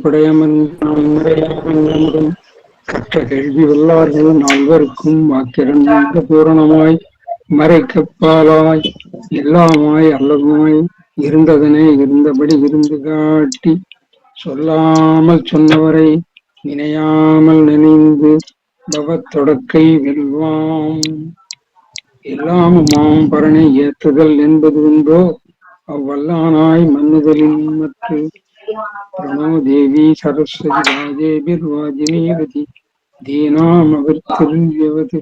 படையமர்ந்தும் கற்ற கேள்வி வல்லார்கள் நால்வருக்கும் வாக்கிறந்த பூரணமாய் மறைக்கப்பாலாய் எல்லாமாய் அல்லமாய் இருந்ததனை இருந்தபடி இருந்து காட்டி சொல்லாமல் சொன்னவரை நினையாமல் நினைந்து பவத்தொடக்கை வெல்வாம். எல்லாமுமாம் பரனை ஏற்றுதல் என்பது உண்டோ அவ்வல்லானாய் மன்னுதலின் மற்ற பிரணவ தேவி சரஸ்வதி ராஜேபிர்வாஜினேவதி தீனாம் அவர் திருவியவது.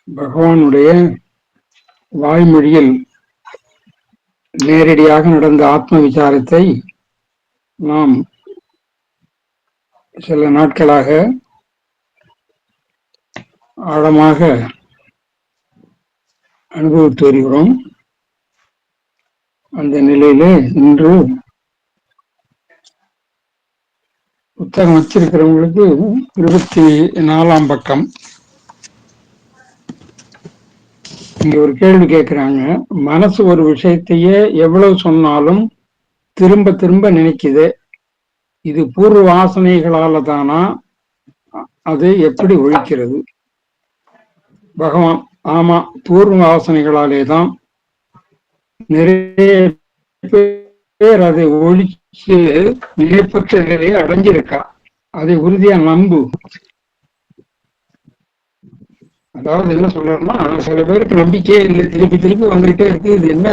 பகவானுடைய வாய்மொழியில் நேரடியாக நடந்த ஆத்ம விசாரத்தை நாம் சில நாட்களாக ஆழமாக அனுபவித்து வருகிறோம். அந்த நிலையிலே இன்று புத்தகம் வச்சிருக்கிறவங்களுக்கு 24ஆம் பக்கம் இங்க ஒரு கேள்வி கேட்கிறாங்க. மனசு ஒரு விஷயத்தையே எவ்வளவு சொன்னாலும் திரும்ப திரும்ப நினைக்குது, இது பூர்வ வாசனைகளால தானா, அது எப்படி ஒழிக்கிறது? பகவான், ஆமா, பூர்வ வாசனைகளாலே தான். நிறைய பேர் அதை ஒழிச்சு நிலைப்பற்ற நிலையை அடைஞ்சிருக்கா. அதை உறுதியா நம்பு. அதாவது என்ன சொல்றோம்னா, சில பேருக்கு நம்பிக்கையே இல்லை, திருப்பி திருப்பி வந்துகிட்டே இருக்கு, இது என்ன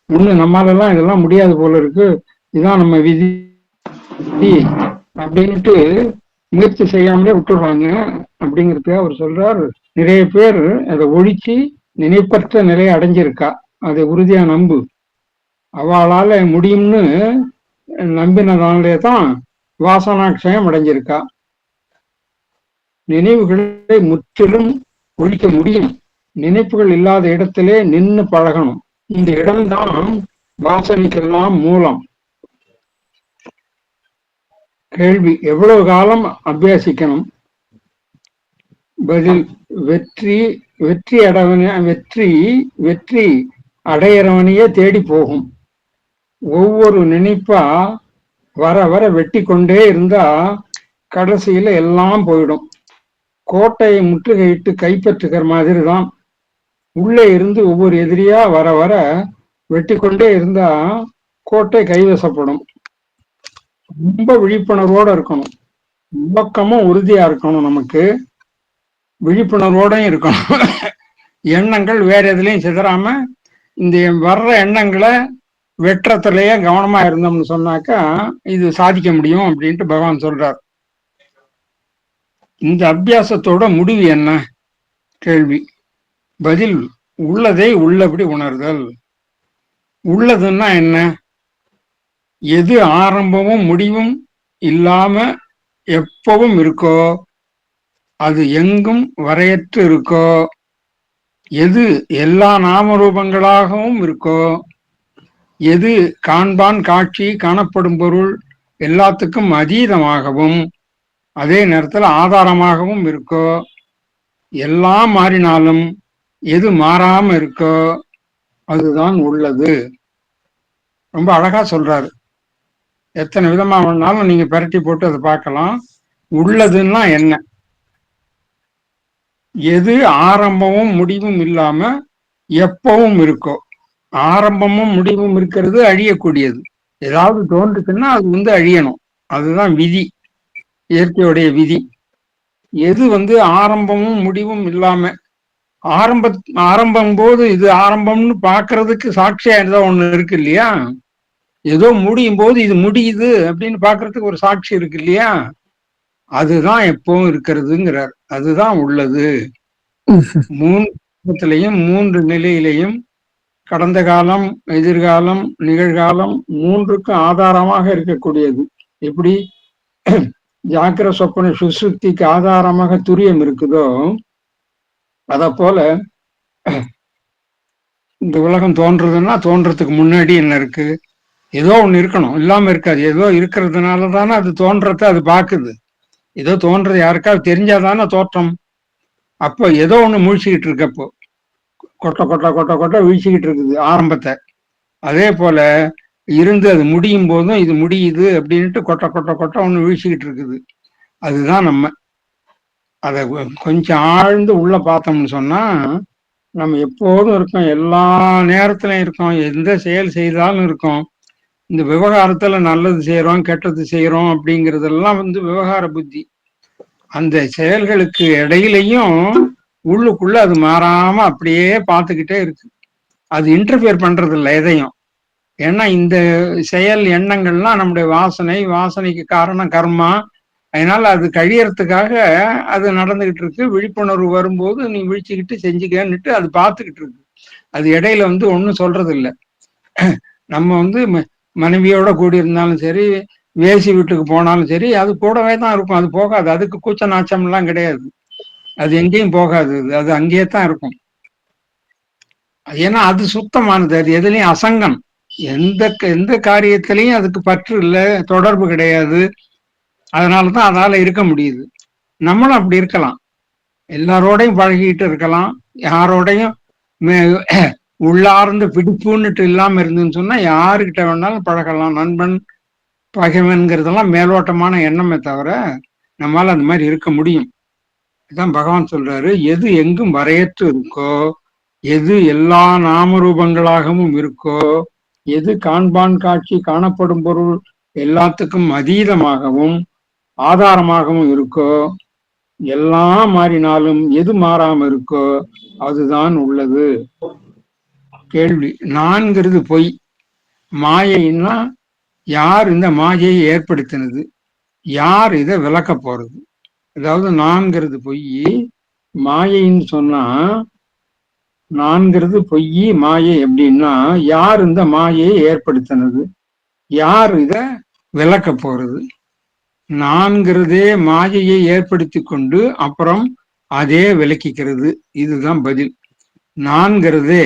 ஒண்ணு நம்மளாலாம் இதெல்லாம் முடியாது போல இருக்கு, இதுதான் நம்ம விதி அப்படின்ட்டு முயற்சி செய்யாமலே விட்டுடுறாங்க. அப்படிங்கிறதுக்கு அவர் சொல்றாரு, நிறைய பேர் அதை ஒழிச்சு நினைப்பற்ற நிலையை அடைஞ்சிருக்கா, அதை உறுதியா நம்பு. அவளால முடியும்னு நம்பினதாலே தான் வாசனாட்சயம் அடைஞ்சிருக்கா. நினைவுகளை முற்றிலும் ஒழிக்க முடியும். நினைப்புகள் இல்லாத இடத்திலே நின்று பழகணும். இந்த இடம்தான் வாசனைக்கெல்லாம் மூலம். கேள்வி, எவ்வளவு காலம் அபியாசிக்கணும்? பதில், வெற்றி அடையறவனையே தேடி போகும். ஒவ்வொரு நினைப்பா வர வர வெட்டி கொண்டே இருந்தா கடைசியில எல்லாம் போயிடும். கோட்டையை முற்றுகையிட்டு கைப்பற்றுகிற மாதிரி தான். உள்ளே இருந்து ஒவ்வொரு எதிரியா வர வர வெட்டி கொண்டே இருந்தா கோட்டை கைவசப்படும். ரொம்ப விழிப்புணர்வோட இருக்கணும், நோக்கமும் உறுதியா இருக்கணும், நமக்கு விழிப்புணர்வோட இருக்கணும். எண்ணங்கள் வேற எதுலையும் சிதறாம இந்த வர்ற எண்ணங்களை வெற்றத்திலேயே கவனமா இருந்தோம்னு சொன்னாக்கா இது சாதிக்க முடியும் அப்படின்ட்டு பகவான் சொல்றார். இந்த அபியாசத்தோட முடிவு என்ன? கேள்வி. பதில், உள்ளதை உள்ளபடி உணர்தல். உள்ளதுன்னா என்ன? எது ஆரம்பமும் முடிவும் இல்லாம எப்பவும் இருக்கோ, அது எங்கும் வரையற்று இருக்கோ, எது எல்லா நாமரூபங்களாகவும் இருக்கோ, எது காண்பான் காட்சி காணப்படும் பொருள் எல்லாத்துக்கும் அதீதமாகவும் அதே நேரத்தில் ஆதாரமாகவும் இருக்கோ, எல்லாம் மாறினாலும் எது மாறாம இருக்கோ அதுதான் உள்ளது. ரொம்ப அழகா சொல்றாரு. எத்தனை விதமா வேணாலும் நீங்க பெரட்டி போட்டு அதை பார்க்கலாம். உள்ளதுன்னா என்ன? எது ஆரம்பமும் முடிவும் இல்லாம எப்பவும் இருக்கோ. ஆரம்பமும் முடிவும் இருக்கிறது அழியக்கூடியது. ஏதாவது தோன்றுச்சுன்னா அது அழியணும். அதுதான் விதி, இயற்கையுடைய விதி. எது ஆரம்பமும் முடிவும் இல்லாம ஆரம்பம் போது இது ஆரம்பம்னு பாக்குறதுக்கு சாட்சியா ஏதோ ஒண்ணு இருக்கு இல்லையா? ஏதோ முடியும் போது இது முடியுது அப்படின்னு பாக்குறதுக்கு ஒரு சாட்சி இருக்கு இல்லையா? அதுதான் எப்பவும் இருக்கிறதுங்கிறார். அதுதான் உள்ளது. மூன்று நிலையிலையும், கடந்த காலம், எதிர்காலம், நிகழ்காலம், மூன்றுக்கும் ஆதாரமாக இருக்கக்கூடியது. எப்படி ஜாக்கிர சொப்பன சுசுப்திக்கு ஆதாரமாக துரியம் இருக்குதோ, அத போல இந்த உலகம் தோன்றதுன்னா தோன்றதுக்கு முன்னாடி என்ன இருக்கு? ஏதோ ஒண்ணு இருக்கணும், இல்லாம இருக்காது. ஏதோ இருக்கிறதுனால தானே அது தோன்றத்தை அது பாக்குது. ஏதோ தோன்றது யாருக்காவது தெரிஞ்சாதானே தோற்றம். அப்போ ஏதோ ஒண்ணு முழிச்சுக்கிட்டு இருக்கப்போ கொட்ட கொட்ட கொட்ட கொட்ட வீழ்ச்சிக்கிட்டு இருக்குது ஆரம்பத்தை. அதே போல இருந்து அது முடியும் போதும் இது முடியுது அப்படின்ட்டு கொட்ட கொட்ட கொட்ட ஒண்ணு வீழ்ச்சிக்கிட்டு இருக்குது. அதுதான் நம்ம அதை கொஞ்சம் ஆழ்ந்து உள்ள பார்த்தோம்னு சொன்னா நம்ம எப்போதும் இருக்கோம், எல்லா நேரத்திலும் இருக்கோம், எந்த செயல் செய்தாலும் இருக்கோம். இந்த விவகாரத்துல நல்லது செய்யறோம் கெட்டது செய்யறோம் அப்படிங்கறதெல்லாம் விவகார புத்தி. அந்த செயல்களுக்கு இடையிலையும் உள்ளுக்குள்ள அது மாறாம அப்படியே பார்த்துக்கிட்டே இருக்கு. அது இன்டர்ஃபியர் பண்றது இல்லை எதையும். ஏன்னா இந்த செயல் எண்ணங்கள்லாம் நம்முடைய வாசனை, வாசனைக்கு காரணம் கர்மா. அதனால அது கழியறதுக்காக அது நடந்துகிட்டு இருக்கு. விழிப்புணர்வு வரும்போது நீ விழிச்சுக்கிட்டு செஞ்சுக்கன்னுட்டு அது பார்த்துக்கிட்டு இருக்கு. அது இடையில ஒன்னும் சொல்றது இல்லை. நம்ம மனைவியோட கூடி இருந்தாலும் சரி, வேசி வீட்டுக்கு போனாலும் சரி, அது கூடவே தான் இருக்கும். அது போகாது. அதுக்கு கூச்ச நாச்சம் எல்லாம் கிடையாது. அது எங்கேயும் போகாது. அது அங்கேயே தான் இருக்கும். ஏன்னா அது சுத்தமானது. அது எதுலயும் அசங்கம். எந்த எந்த காரியத்திலையும் அதுக்கு பற்று இல்லை, தொடர்பு கிடையாது. அதனாலதான் அதால இருக்க முடியுது. நம்மளும் அப்படி இருக்கலாம். எல்லாரோடையும் பழகிட்டு இருக்கலாம். யாரோடையும் உள்ளார்ந்த பிடிப்புன்னுட்டு இல்லாம இருந்துன்னு சொன்னா யாருக்கிட்ட வேணாலும் பழகலாம். நண்பன் பகைவன்கிறதெல்லாம் மேலோட்டமான எண்ணமே தவிர நம்மால அந்த மாதிரி இருக்க முடியும். இதான் பகவான் சொல்றாரு, எது எங்கும் வரையற்று இருக்கோ, எது எல்லா நாம ரூபங்களாகவும் இருக்கோ, எது காண்பான் காட்சி காணப்படும் பொருள் எல்லாத்துக்கும் அதீதமாகவும் ஆதாரமாகவும் இருக்கோ, எல்லாம் மாறினாலும் எது மாறாம இருக்கோ அதுதான் உள்ளது. கேள்வி, நான்கிறது பொய். மாயைன்னா யார் இந்த மாயையை ஏற்படுத்தினது, யார் இதை விளக்க போறது? அதாவது நான்கிறது பொய், மாயைன்னு சொன்னா நான்கிறது பொய் மாயை அப்படின்னா யார் இந்த மாயையை ஏற்படுத்தினது, யார் இத விளக்க போறது? நான்கிறதே மாயையை ஏற்படுத்தி கொண்டு அப்புறம் அதே விளக்கிக்கிறது. இதுதான் பதில். நான்கிறதே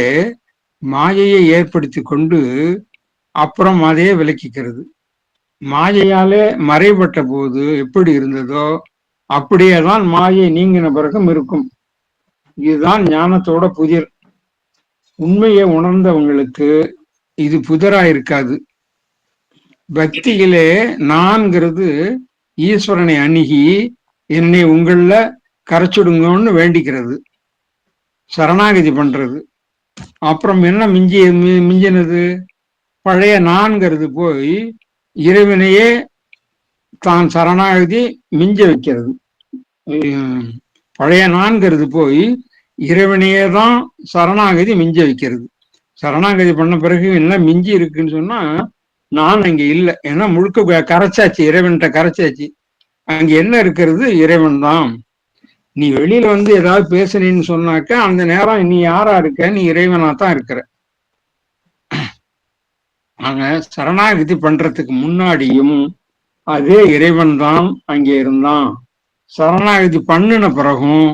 மாயையை ஏற்படுத்தி கொண்டு அப்புறம் அதே விளக்கிக்கிறது. மாயையாலே மறைபட்ட போது எப்படி இருந்ததோ அப்படியேதான் மாயை நீங்கின பிறகும் இருக்கும். இதுதான் ஞானத்தோட புதிர். உண்மையை உணர்ந்தவங்களுக்கு இது புதிரா இருக்காது. பக்தியிலே நான்கிறது ஈஸ்வரனை அணுகி என்னை உங்கள கரைச்சுடுங்கன்னு வேண்டிக்கிறது, சரணாகதி பண்றது. அப்புறம் என்ன மிஞ்சினது? பழைய நான்கிறது போய் இறைவனையே தான் சரணாகதி மிஞ்ச வைக்கிறது. பழைய நான்கிறது போய் இறைவனையே தான் சரணாகதி மிஞ்ச வைக்கிறது. சரணாகதி பண்ண பிறகு என்ன மிஞ்சி இருக்குன்னு சொன்னா நான் அங்க இல்லை. ஏன்னா முழுக்க கரைச்சாச்சு, இறைவன்கிட்ட கரைச்சாச்சு. அங்க என்ன இருக்கிறது? இறைவன் தான். நீ வெளியில ஏதாவது பேசுனேன்னு சொன்னாக்க அந்த நேரம் நீ யாரா இருக்க? நீ இறைவனா தான் இருக்கிற. ஆக சரணாகதி பண்றதுக்கு முன்னாடியும் அதே இறைவன் தான் அங்கே இருந்தான். சரணாகதி பண்ணின பிறகும்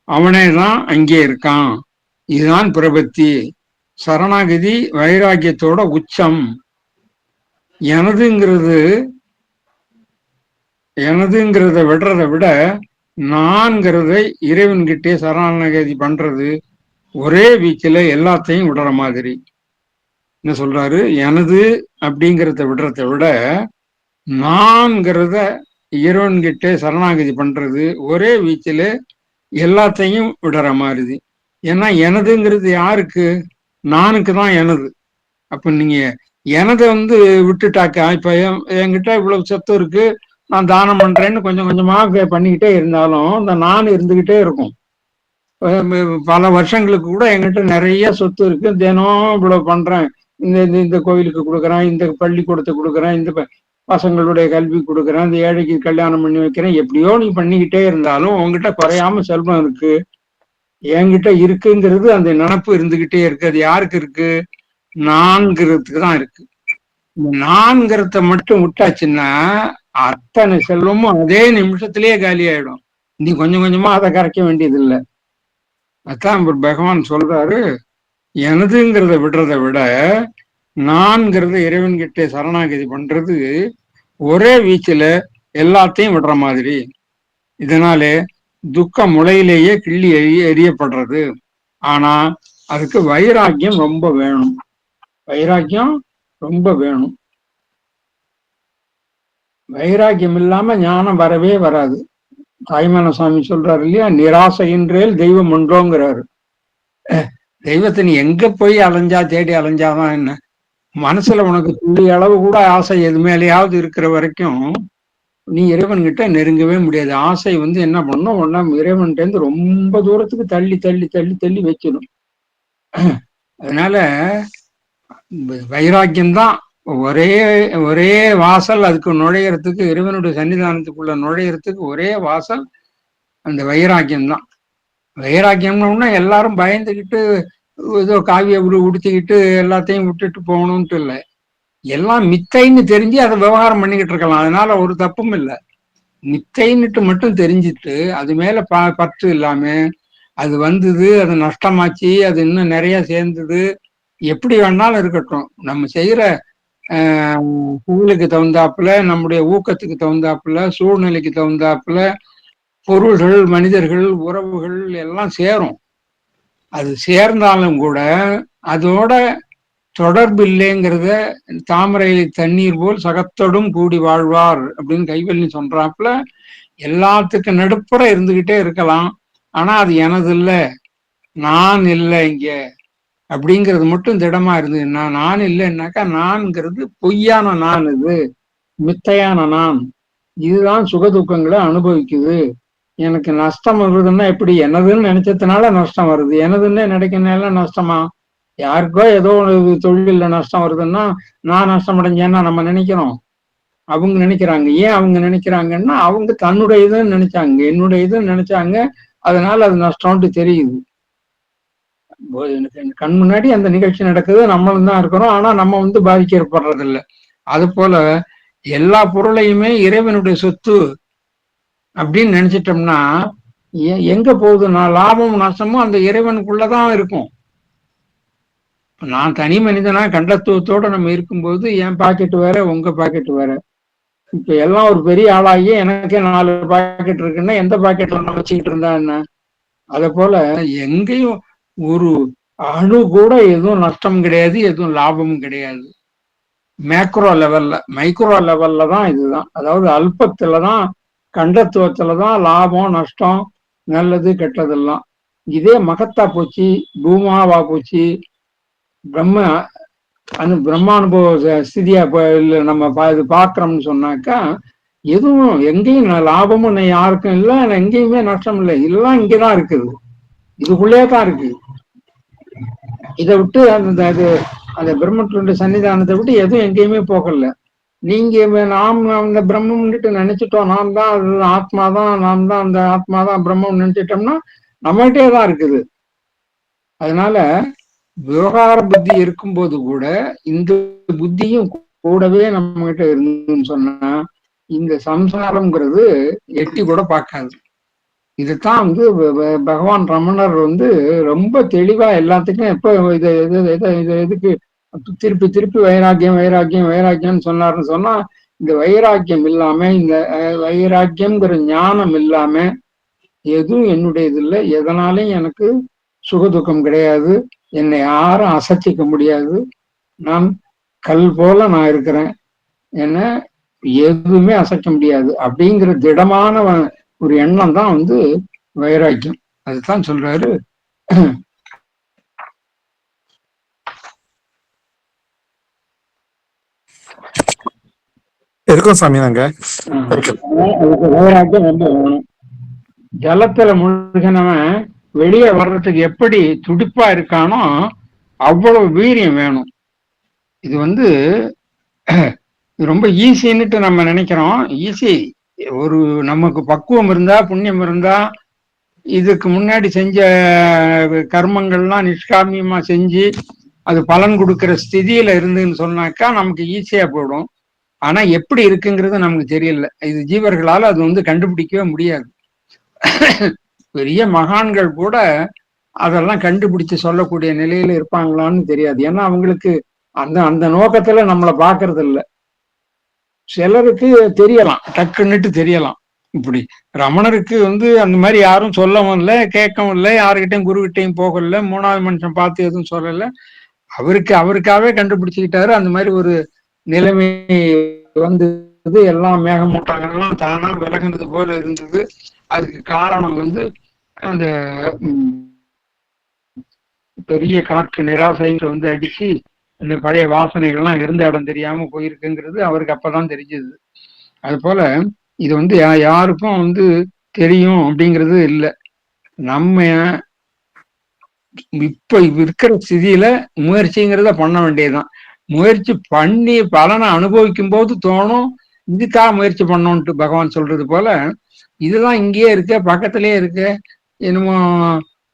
அவனே தான் அங்கே இருக்கான். இதுதான் பிரபத்தி. சரணாகதி வைராக்கியத்தோட உச்சம். எனதுங்கிறத விடுறதை விட நான்கிறதை இறைவன்கிட்டே சரணாகதி பண்றது ஒரே வீச்சில எல்லாத்தையும் விடுற மாதிரி. என்ன சொல்றாரு? எனது அப்படிங்கிறத விடுறத விட நான்கிறத இறைவன்கிட்டே சரணாகதி பண்றது ஒரே வீச்சில எல்லாத்தையும் விடுற மாதிரி. ஏன்னா எனதுங்கிறது யாருக்கு? நானுக்கு தான் எனது. அப்ப நீங்க எனதை விட்டுட்டாக்கா, இப்ப என்கிட்ட இவ்வளவு சொத்து இருக்கு, நான் தானம் பண்றேன்னு கொஞ்சம் கொஞ்சமா பண்ணிக்கிட்டே இருந்தாலும் இந்த நான் இருந்துகிட்டே இருக்கும். பல வருஷங்களுக்கு கூட என்கிட்ட நிறைய சொத்து இருக்கு, தினம் இவ்வளவு பண்றேன், இந்த இந்த கோவிலுக்கு கொடுக்குறேன், இந்த பள்ளிக்கூடத்துக்கு கொடுக்குறேன், இந்த பசங்களுடைய கல்வி கொடுக்குறேன், இந்த ஏழைக்கு கல்யாணம் பண்ணி வைக்கிறேன், எப்படியோ நீ பண்ணிக்கிட்டே இருந்தாலும் உங்ககிட்ட குறையாம செல்வம் இருக்கு, என்கிட்ட இருக்குங்கிறது அந்த நினப்பு இருந்துகிட்டே இருக்கு. அது யாருக்கு இருக்கு? நான்கிறதுக்கு தான் இருக்கு. நான்கிறத மட்டும் விட்டாச்சுன்னா அத்தனை செல்வமும் அதே நிமிஷத்திலேயே காலி ஆயிடும். நீ கொஞ்சம் கொஞ்சமா அதை கரைக்க வேண்டியது இல்லை. அதான் பகவான் சொல்றாரு, எனதுங்கிறத விடுறத விட நான்கிறத இறைவன்கிட்ட சரணாகதி பண்றது ஒரே வீச்சுல எல்லாத்தையும் விடுற மாதிரி. இதனாலே துக்க முளையிலேயே கிள்ளி எரியப்படுறது. ஆனா அதுக்கு வைராக்கியம் ரொம்ப வேணும். வைராக்கியம் ரொம்ப வேணும். வைராக்கியம் இல்லாம ஞானம் வரவே வராது. தாய்மான சுவாமி சொல்றாரு இல்லையா, நிராசையின்றேல் தெய்வம் ஒன்றோங்கிறாரு. தெய்வத்தை நீ எங்க போய் அலைஞ்சா தேடி அலைஞ்சாதான் என்ன? மனசுல உனக்கு துளி அளவு கூட ஆசை எது மேலேயாவது இருக்கிற வரைக்கும் நீ இறைவன்கிட்ட நெருங்கவே முடியாது. ஆசை என்ன பண்ணும், ஒன்னா இறைவன்கிட்ட இருந்து ரொம்ப தூரத்துக்கு தள்ளி தள்ளி தள்ளி தள்ளி வச்சிடும். அதனால வைராக்கியம்தான் ஒரே ஒரே வாசல். அதுக்கு நுழையறதுக்கு, இறைவனுடைய சன்னிதானத்துக்குள்ள நுழையறதுக்கு ஒரே வாசல் அந்த வைராக்கியம் தான். வைராக்கியம்னு எல்லாரும் பயந்துகிட்டு ஏதோ காவிய உடுத்திக்கிட்டு எல்லாத்தையும் விட்டுட்டு போகணும்ட்டு இல்லை. எல்லாம் மித்தைன்னு தெரிஞ்சு அதை விவகாரம் பண்ணிக்கிட்டு இருக்கலாம். அதனால ஒரு தப்பும் இல்லை. மித்தைன்னுட்டு மட்டும் தெரிஞ்சுட்டு அது மேல பற்று இல்லாம அது வந்தது, அது நஷ்டமாச்சு, அது இன்னும் நிறைய சேர்ந்தது, எப்படி வேணாலும் இருக்கட்டும். நம்ம செய்யற புகழுக்கு தகுந்தாப்புல, நம்முடைய ஊக்கத்துக்கு தகுந்தாப்புல, சூழ்நிலைக்கு தகுந்தாப்புல பொருள்கள், மனிதர்கள், உறவுகள் எல்லாம் சேரும். அது சேர்ந்தாலும் கூட அதோட தொடர்பு இல்லைங்கிறத தாமரை தண்ணீர் போல் சகத்தோடும் கூடி வாழ்வார் அப்படின்னு கைவல்லி சொல்றாப்புல. எல்லாத்துக்கும் நடுப்புற இருந்துகிட்டே இருக்கலாம். ஆனா அது எனது இல்லை, நான் இல்லை இங்க அப்படிங்கிறது மட்டும் திடமா இருந்ததுன்னா, நான் இல்லைன்னாக்கா நான்கிறது பொய்யான நான், இது மித்தையான நான். இதுதான் சுகதுக்கங்களை அனுபவிக்குது. எனக்கு நஷ்டம் வருதுன்னா எப்படி? எனதுன்னு நினைச்சதுனால நஷ்டம் வருது. எனதுன்னு நினைக்கிறதுனால நஷ்டமா? யாருக்கோ ஏதோ ஒரு தொழில நஷ்டம் வருதுன்னா நான் நஷ்டம் அடைஞ்சேன்னா நம்ம நினைக்கிறோம், அவங்க நினைக்கிறாங்க. ஏன் அவங்க நினைக்கிறாங்கன்னா, அவங்க தன்னுடைய இதுன்னு நினைச்சாங்க, என்னுடைய இதுன்னு நினைச்சாங்க. அதனால அது நஷ்டம்ட்டு தெரியுது. எனக்கு கண் முன்னாடி அந்த நிகழ்ச்சி நடக்குது, நம்மளும் தான் இருக்கிறோம். ஆனா நம்ம பாதிக்கப்படுறது இல்லை. அது போல எல்லா பொருளையுமே இறைவனுடைய சொத்து அப்படின்னு நினைச்சிட்டோம்னா எங்க போகுதுன்னா லாபமும் நஷ்டமும் அந்த இறைவனுக்குள்ளதான் இருக்கும். நான் தனி மனிதனா கண்டத்துவத்தோட நம்ம இருக்கும்போது என் பாக்கெட் வேற, உங்க பாக்கெட் வேற. இப்ப எல்லாம் ஒரு பெரிய ஆளாகி எனக்கே 4 பாக்கெட் இருக்குன்னா எந்த பாக்கெட்ல நம்ம வச்சுக்கிட்டு இருந்தா என்ன? அத போல எங்கேயும் ஒரு அணு கூட எதுவும் நஷ்டம் கிடையாது, எதுவும் லாபமும் கிடையாது. மேக்ரோ லெவல்ல, மைக்ரோ லெவல்ல தான் இதுதான். அதாவது அல்பத்துலதான், கண்டத்துவத்துலதான் லாபம் நஷ்டம், நல்லது கெட்டதெல்லாம். இதே மகத்தா போச்சு, பூமாவா போச்சு, பிரம்ம பிரம்மானுபவ ஸ்திதியா நம்ம இது பாக்குறோம்னு சொன்னாக்கா எதுவும் எங்கேயும் லாபமும் யாருக்கும் இல்லை, எங்கேயுமே நஷ்டம் இல்லை. எல்லாம் இங்கதான் இருக்குது, இதுக்குள்ளே தான் இருக்கு. இதை விட்டு அந்த பிரம்மத்துடைய சன்னிதானத்தை விட்டு எதுவும் எங்கேயுமே போகல. நீங்க நாம் அந்த பிரம்மம்னுட்டு நினைச்சிட்டோம், நாம் தான் அது ஆத்மாதான், நாம் தான் அந்த ஆத்மாதான் பிரம்மம் நினைச்சிட்டோம்னா நம்மகிட்டே தான் இருக்குது. அதனால விவகார புத்தி இருக்கும்போது கூட இந்த புத்தியும் கூடவே நம்ம கிட்ட இருந்துன்னு சொன்னா இந்த சம்சாரம்ங்கிறது எட்டி கூட பார்க்காது. இதுதான் பகவான் ரமணர் ரொம்ப தெளிவா எல்லாத்துக்கும் எப்ப எதுக்கு திருப்பி திருப்பி வைராக்கியம் வைராக்கியம் வைராக்கியம்னு சொன்னாருன்னு சொன்னா, இந்த வைராக்கியம் இல்லாம, இந்த வைராக்கியம்ங்கிற ஞானம் இல்லாம எதுவும் என்னுடையது இல்லை, எதனாலையும் எனக்கு சுகதுக்கம் கிடையாது, என்னை யாரும் அசைச்சிக்க முடியாது, நான் கல் போல நான் இருக்கிறேன், என்ன எதுவுமே அசைக்க முடியாது அப்படிங்கிற திடமான ஒரு எண்ணம் தான் வைராக்கியம். அதுதான் சொல்றாரு. இருக்கும் சாமி. நாங்க வைராக்கியம் ரொம்ப வேணும். ஜலத்துல முழுகினவன் வெளியே வர்றதுக்கு எப்படி துடிப்பா இருக்கானோ அவ்வளவு வீரியம் வேணும். இது ரொம்ப ஈஸின்னுட்டு நம்ம நினைக்கிறோம். ஈஸி. ஒரு நமக்கு பக்குவம் இருந்தா, புண்ணியம் இருந்தா, இதுக்கு முன்னாடி செஞ்ச கர்மங்கள்லாம் நிஷ்காமியமா செஞ்சு அது பலன் கொடுக்கிற ஸ்திதியில இருந்துன்னு சொன்னாக்கா நமக்கு ஈஸியா போயிடும். ஆனா எப்படி இருக்குங்கிறது நமக்கு தெரியல. இது ஜீவர்களால அது கண்டுபிடிக்கவே முடியாது. பெரிய மகான்கள் கூட அதெல்லாம் கண்டுபிடிச்சு சொல்லக்கூடிய நிலையில இருப்பாங்களான்னு தெரியாது. ஏன்னா அவங்களுக்கு அந்த அந்த நோக்கத்துல நம்மளை பாக்குறது இல்லை. சிலருக்கு தெரியலாம், டக்குன்னுட்டு தெரியலாம். இப்படி ரமணருக்கு அந்த மாதிரி யாரும் சொல்லவும் இல்லை, கேட்கவும் இல்லை, யாருகிட்டையும் குருகிட்டையும் போகல, மூணாவது மனுஷன் பார்த்து எதுவும் சொல்லல. அவருக்காகவே கண்டுபிடிச்சுக்கிட்டாரு. அந்த மாதிரி ஒரு நிலைமை வந்தது. எல்லாம் மேகமூட்டங்கள்லாம் தானா விலகுனது போல இருந்தது. அதுக்கு காரணம் அந்த பெரிய காற்று நிராசைன்னு அடிச்சு இந்த பழைய வாசனைகள்லாம் இருந்த இடம் தெரியாம போயிருக்குங்கிறது அவருக்கு அப்பதான் தெரிஞ்சது. அது போல இது யாருக்கும் தெரியும் அப்படிங்கிறது இல்லை. நம்ம இப்ப இருக்கிற ஸ்திதியில முயற்சிங்கிறத பண்ண வேண்டியதுதான். முயற்சி பண்ணி பலனை அனுபவிக்கும் போது தோணும், இதுக்காக முயற்சி பண்ணோன்ட்டு பகவான் சொல்றது போல, இதுதான் இங்கேயே இருக்க, பக்கத்திலேயே இருக்க, என்னமோ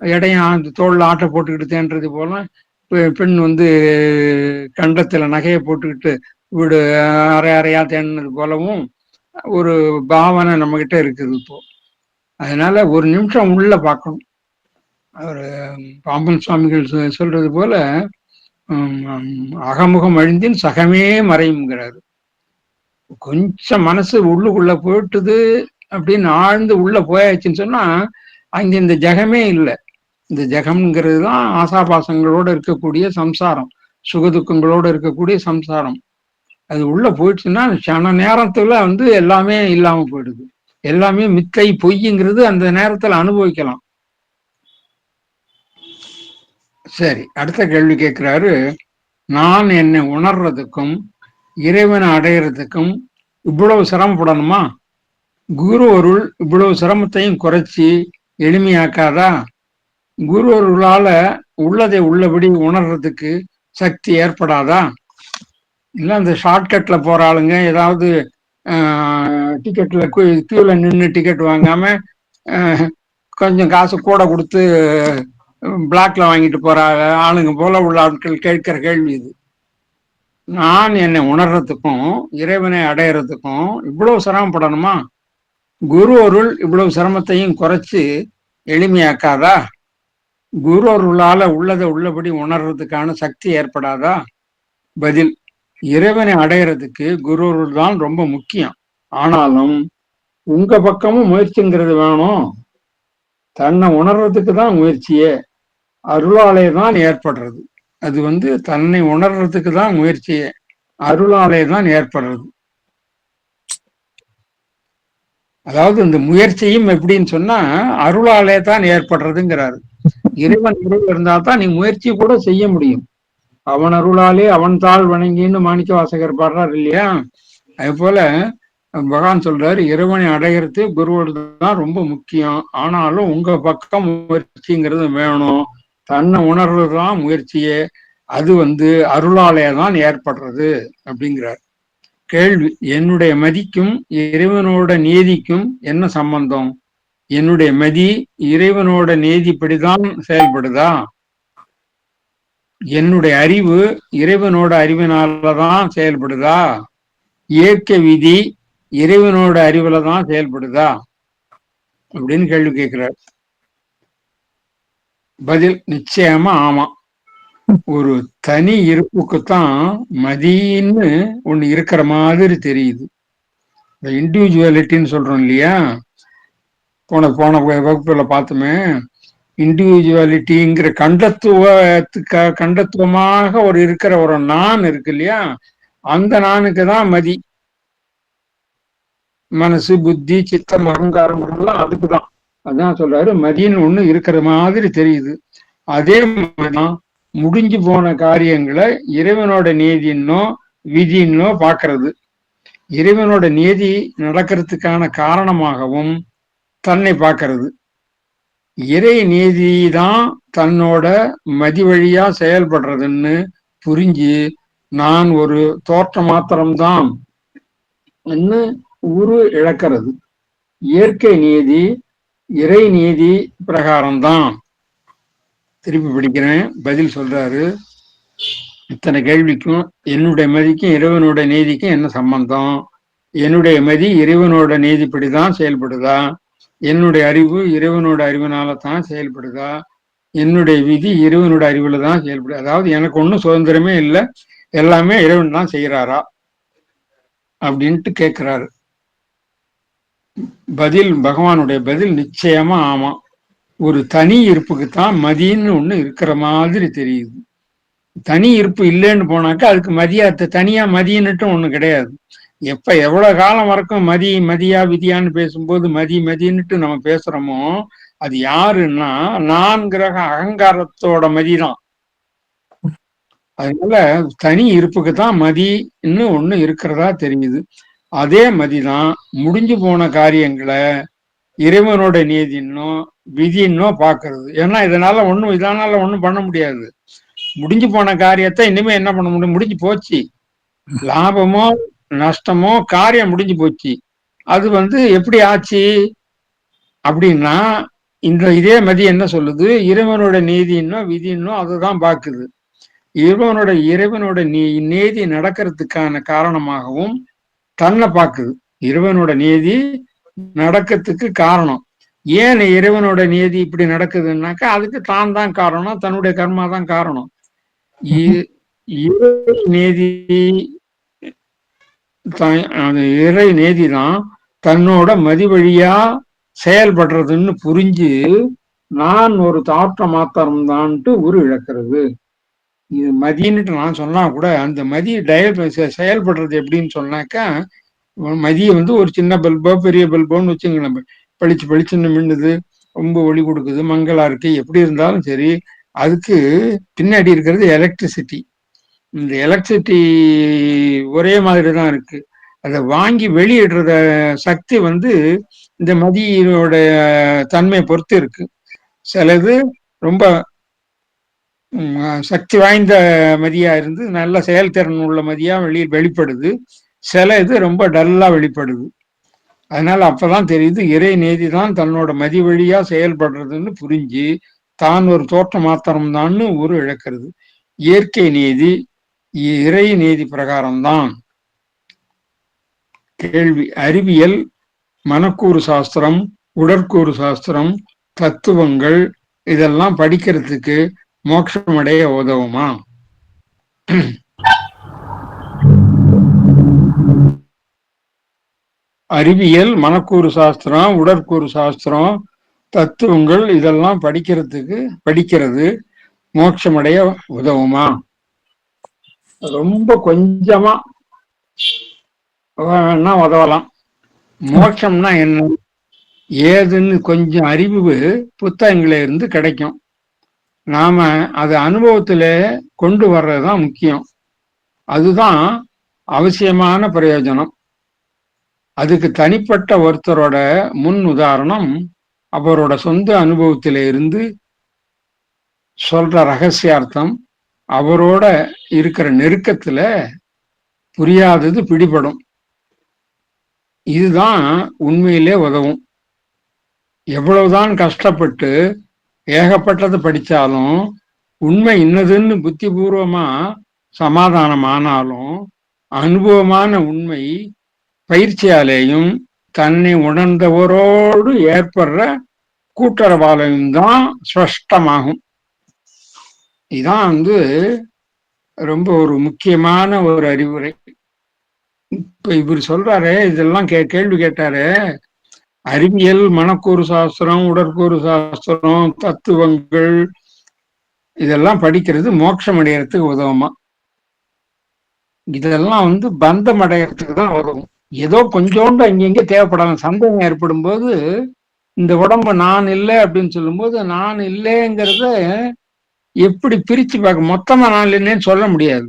இடையும் தோல்ல ஆட்டை போட்டுக்கிட்டு தேன்றது போல, பெண் கண்டத்துல நகையை போட்டுக்கிட்டு வீடு அரை அறையா தேனது போலவும் ஒரு பாவனை நம்ம கிட்ட இருக்குது இப்போ. அதனால ஒரு நிமிஷம் உள்ள பார்க்கணும். அவர் பாம்பன் சுவாமிகள் சொல்றது போல அகமுகம் அழிந்தின் சகமே மறையுங்கிறாரு. கொஞ்சம் மனசு உள்ளுக்குள்ள போயிட்டுது அப்படின்னு ஆழ்ந்து உள்ள போயாச்சுன்னு சொன்னா அங்க இந்த ஜெகமே இல்லை. இந்த ஜெகம்ங்கிறது தான் ஆசாபாசங்களோட இருக்கக்கூடிய சம்சாரம், சுகதுக்கங்களோட இருக்கக்கூடிய சம்சாரம். அது உள்ள போயிடுச்சுன்னா சன நேரத்துல எல்லாமே இல்லாம போயிடுது. எல்லாமே மித்தை பொய்ங்கிறது அந்த நேரத்துல அனுபவிக்கலாம். சரி, அடுத்த கேள்வி கேட்கிறாரு. நான் என்னை உணர்றதுக்கும் இறைவனை அடையிறதுக்கும் இவ்வளவு சிரமப்படணுமா? குரு அருள் இவ்வளவு சிரமத்தையும் குறைச்சி எளிமையாக்காதா? குரு அருளால உள்ளதை உள்ளபடி உணர்றதுக்கு சக்தி ஏற்படாதா? இல்ல அந்த ஷார்ட்கட்ல போற ஆளுங்க ஏதாவது டிக்கெட்ல கியூல நின்று டிக்கெட் வாங்காம கொஞ்சம் காசு கூட கொடுத்து பிளாக்ல வாங்கிட்டு போற ஆளுங்க போல உள்ள ஆட்கள் கேட்கிற கேள்வி இது. நான் என்னை உணர்றதுக்கும் இறைவனை அடையிறதுக்கும் இவ்வளவு சிரமப்படணுமா? குரு அருள் இவ்வளவு சிரமத்தையும் குறைச்சு எளிமையாக்காதா? குரு அருளால உள்ளதை உள்ளபடி உணர்றதுக்கான சக்தி ஏற்படாதா? பதில்: இறைவனை அடையிறதுக்கு குரு அருள் தான் ரொம்ப முக்கியம். ஆனாலும் உங்க பக்கமும் முயற்சிங்கிறது வேணும். தன்னை உணர்றதுக்கு தான் முயற்சியே, அருளாலே தான் ஏற்படுறது. அது தன்னை உணர்றதுக்கு தான் முயற்சியே, அருளாலே தான் ஏற்படுறது. அதாவது இந்த முயற்சியும் எப்படின்னு சொன்னா அருளாலே தான் ஏற்படுறதுங்கிறாரு. இறைவன் அருள் இருந்தா தான் நீ முயற்சி கூட செய்ய முடியும். அவன் அருளாலே அவன் தாழ் வணங்கின்னு மாணிக்க வாசகர் பாடுறாரு இல்லையா? அது போல பகவான் சொல்றாரு, இறைவனை அடையிறது குருவோடு தான் ரொம்ப முக்கியம். ஆனாலும் உங்க பக்கம் முயற்சிங்கிறது வேணும். தன்னை உணர்றதுதான் முயற்சியே, அது அருளாலே தான் ஏற்படுறது அப்படிங்கிறார். கேள்வி: என்னுடைய மதிக்கும் இறைவனோட நீதிக்கும் என்ன சம்பந்தம்? என்னுடைய மதி இறைவனோட நீதிப்படிதான் செயல்படுதா? என்னுடைய அறிவு இறைவனோட அறிவினாலதான் செயல்படுதா? இயற்கை விதி இறைவனோட அறிவுல தான் செயல்படுதா அப்படின்னு கேள்வி கேட்கிறார். பதில்: நிச்சயமா ஆமா. ஒரு தனி இருப்புக்குத்தான் மதின்னு ஒண்ணு இருக்கிற மாதிரி தெரியுது. இந்த இண்டிவிஜுவாலிட்டின்னு சொல்றோம் இல்லையா? போன வகுப்புல பார்த்துமே, இண்டிவிஜுவாலிட்டிங்கிற கண்டத்துவமாக ஒரு இருக்கிற ஒரு நான் இருக்கு இல்லையா? அந்த நானுக்கு தான் மதி. மனசு, புத்தி, சித்தம், அகங்காரம் எல்லாம் அதுக்குதான். அதான் சொல்றாரு, மதின்னு ஒண்ணு இருக்கிற மாதிரி தெரியுது. அதே மாதிரிதான் முடிஞ்சு போன காரியங்களை இறைவனோட நீதின்னோ விதின்னோ பாக்குறது. இறைவனோட நீதி நடக்கிறதுக்கான காரணமாகவும் தன்னை பார்க்கறது. இறை நீதிதான் தன்னோட மதி வழியா செயல்படுறதுன்னு புரிஞ்சு நான் ஒரு தோற்ற மாத்திரம்தான் உரு இழக்கிறது. இயற்கை நீதி இறை நீதி பிரகாரம்தான். திருப்பி படிக்கிறேன், பதில் சொல்றாரு. இத்தனை கேள்விக்கும் என்னுடைய மதிக்கும் இறைவனோட நீதிக்கும் என்ன சம்பந்தம்? என்னுடைய மதி இறைவனோட நீதிப்படிதான் செயல்படுதா? என்னுடைய அறிவு இறைவனோட அறிவினால தான் செயல்படுதா? என்னுடைய விதி இறைவனோட அறிவுல தான் செயல்படுது. அதாவது எனக்கு ஒன்றும் சுதந்திரமே இல்லை, எல்லாமே இறைவன் தான் செய்யறாரா அப்படின்ட்டு கேட்கிறாரு. பகவானுடைய பதில் நிச்சயமா ஆமா. ஒரு தனி இருப்புக்குத்தான் மதின்னு ஒண்ணு இருக்கிற மாதிரி தெரியுது. தனி இருப்பு இல்லைன்னு போனாக்கா அதுக்கு மதியாத்த தனியா மதியன்னுட்டு ஒண்ணு கிடையாது. எப்ப எவ்வளவு காலம் வரைக்கும் மதியா விதியான்னு பேசும்போது மதின்னுட்டு நம்ம பேசுறோமோ, அது யாருன்னா நான்கிற அகங்காரத்தோட மதிதான். அதனால தனி இருப்புக்கு தான் மதின்னு ஒண்ணு இருக்கிறதா தெரியுது. அதே மதிதான் முடிஞ்சு போன காரியங்களை இறைவனோட நீதின்னோ விதின்னோ பாக்குறது. ஏன்னா இதனால ஒண்ணும் பண்ண முடியாது. முடிஞ்சு போன காரியத்தை இனிமே என்ன பண்ண முடியும்? முடிஞ்சு போச்சு. லாபமோ நஷ்டமோ காரியம் முடிஞ்சு போச்சு. அது எப்படி ஆச்சு அப்படின்னா, இதே மதி என்ன சொல்லுது? இறைவனோட நீதின்னோ விதின்னோ அதுதான் பாக்குது. இறைவனோட நீதி நடக்கிறதுக்கான காரணமாகவும் தன்னை பாக்குது. இறைவனோட நீதி நடக்கிறதுக்கு காரணம். ஏன் இறைவனோட நீதி இப்படி நடக்குதுன்னாக்கா அதுக்கு தான் காரணம், தன்னுடைய கர்மா தான் காரணம். இறை நீதி இறை நீதிதான் தன்னோட மதி வழியா செயல்படுறதுன்னு புரிஞ்சு நான் ஒரு தாற்ற மாத்திரம் தான்ட்டு உரு இழக்கிறது. இது மதின்னுட்டு நான் சொன்னா கூட அந்த மதி செயல்படுறது எப்படின்னு சொன்னாக்கா, மதிய ஒரு சின்ன பல்போ பெரிய பல்போன்னு வச்சுங்களேன், பளிச்சுன்னு மின்னுது, ரொம்ப ஒளி கொடுக்குது, மங்களா இருக்கு, எப்படி இருந்தாலும் சரி அதுக்கு பின்னாடி இருக்கிறது எலக்ட்ரிசிட்டி. இந்த எலக்ட்ரிசிட்டி ஒரே மாதிரி தான் இருக்கு. அதை வாங்கி வெளியிடுறத சக்தி இந்த மதியோட தன்மையை பொறுத்து இருக்கு. சிலது ரொம்ப சக்தி வாய்ந்த மதியா இருந்து நல்ல செயல்திறன் உள்ள மதியா வெளிப்படுது. சில இது ரொம்ப டல்லா வெளிப்படுது. அதனால அப்பதான் தெரியுது இறை நீதி தான் தன்னோட மதி வழியா செயல்படுறதுன்னு புரிஞ்சு தான் ஒரு தோற்ற மாத்திரம்தான்னு ஒரு இழக்கிறது. இயற்கை நீதி இறை நீதி பிரகாரம்தான். கேள்வி: அறிவியல், மனக்கூறு சாஸ்திரம், உடற்கூறு சாஸ்திரம், தத்துவங்கள் இதெல்லாம் படிக்கிறதுக்கு மோட்சம் அடைய உதவுமா? அறிவியல், மனக்கூறு சாஸ்திரம், உடற்கூறு சாஸ்திரம், தத்துவங்கள் இதெல்லாம் படிக்கிறது மோட்சமடைய உதவுமா? ரொம்ப கொஞ்சமா வேணா உதவலாம். மோட்சம்னா என்ன ஏதுன்னு கொஞ்சம் அறிவு புத்தகங்கள இருந்து கிடைக்கும். நாம அது அனுபவத்துல கொண்டு வர்றதுதான் முக்கியம். அதுதான் அவசியமான பிரயோஜனம். அதுக்கு தனிப்பட்ட ஒருத்தரோட முன் உதாரணம் அவரோட சொந்த அனுபவத்தில இருந்து சொல்ற ரகசியார்த்தம் அவரோட இருக்கிற நெருக்கத்துல புரியாதது பிடிபடும். இதுதான் உண்மையிலே உதவும். எவ்வளவுதான் கஷ்டப்பட்டு ஏகப்பட்டது படிச்சாலும் உண்மை இன்னதுன்னு புத்திபூர்வமா சமாதானம் ஆனாலும் அனுபவமான உண்மை பயிற்சியாலேயும் தன்னை உணர்ந்தவரோடு ஏற்படுற கூட்டுறவாலையும் தான் ஸ்பஷ்டமாகும். இதான் ரொம்ப ஒரு முக்கியமான ஒரு அறிவுரை. இப்ப இவர் சொல்றாரு, இதெல்லாம் கேள்வி கேட்டாரு, அறிவியல், மனக்கூறு சாஸ்திரம், உடற்கூறு சாஸ்திரம், தத்துவங்கள் இதெல்லாம் படிக்கிறது மோட்சம் அடையறதுக்கு உதவுமா? இதெல்லாம் பந்தம் அடையறதுக்கு தான் உதவும். ஏதோ கொஞ்சோண்டு அங்கங்க தேவைப்படலாம். சந்தேகம் ஏற்படும் போது இந்த உடம்பு நான் இல்லை அப்படின்னு சொல்லும் போது நான் இல்லைங்கிறத எப்படி பிரிச்சு பார்க்க, மொத்தமா நான் இல்லைன்னு சொல்ல முடியாது.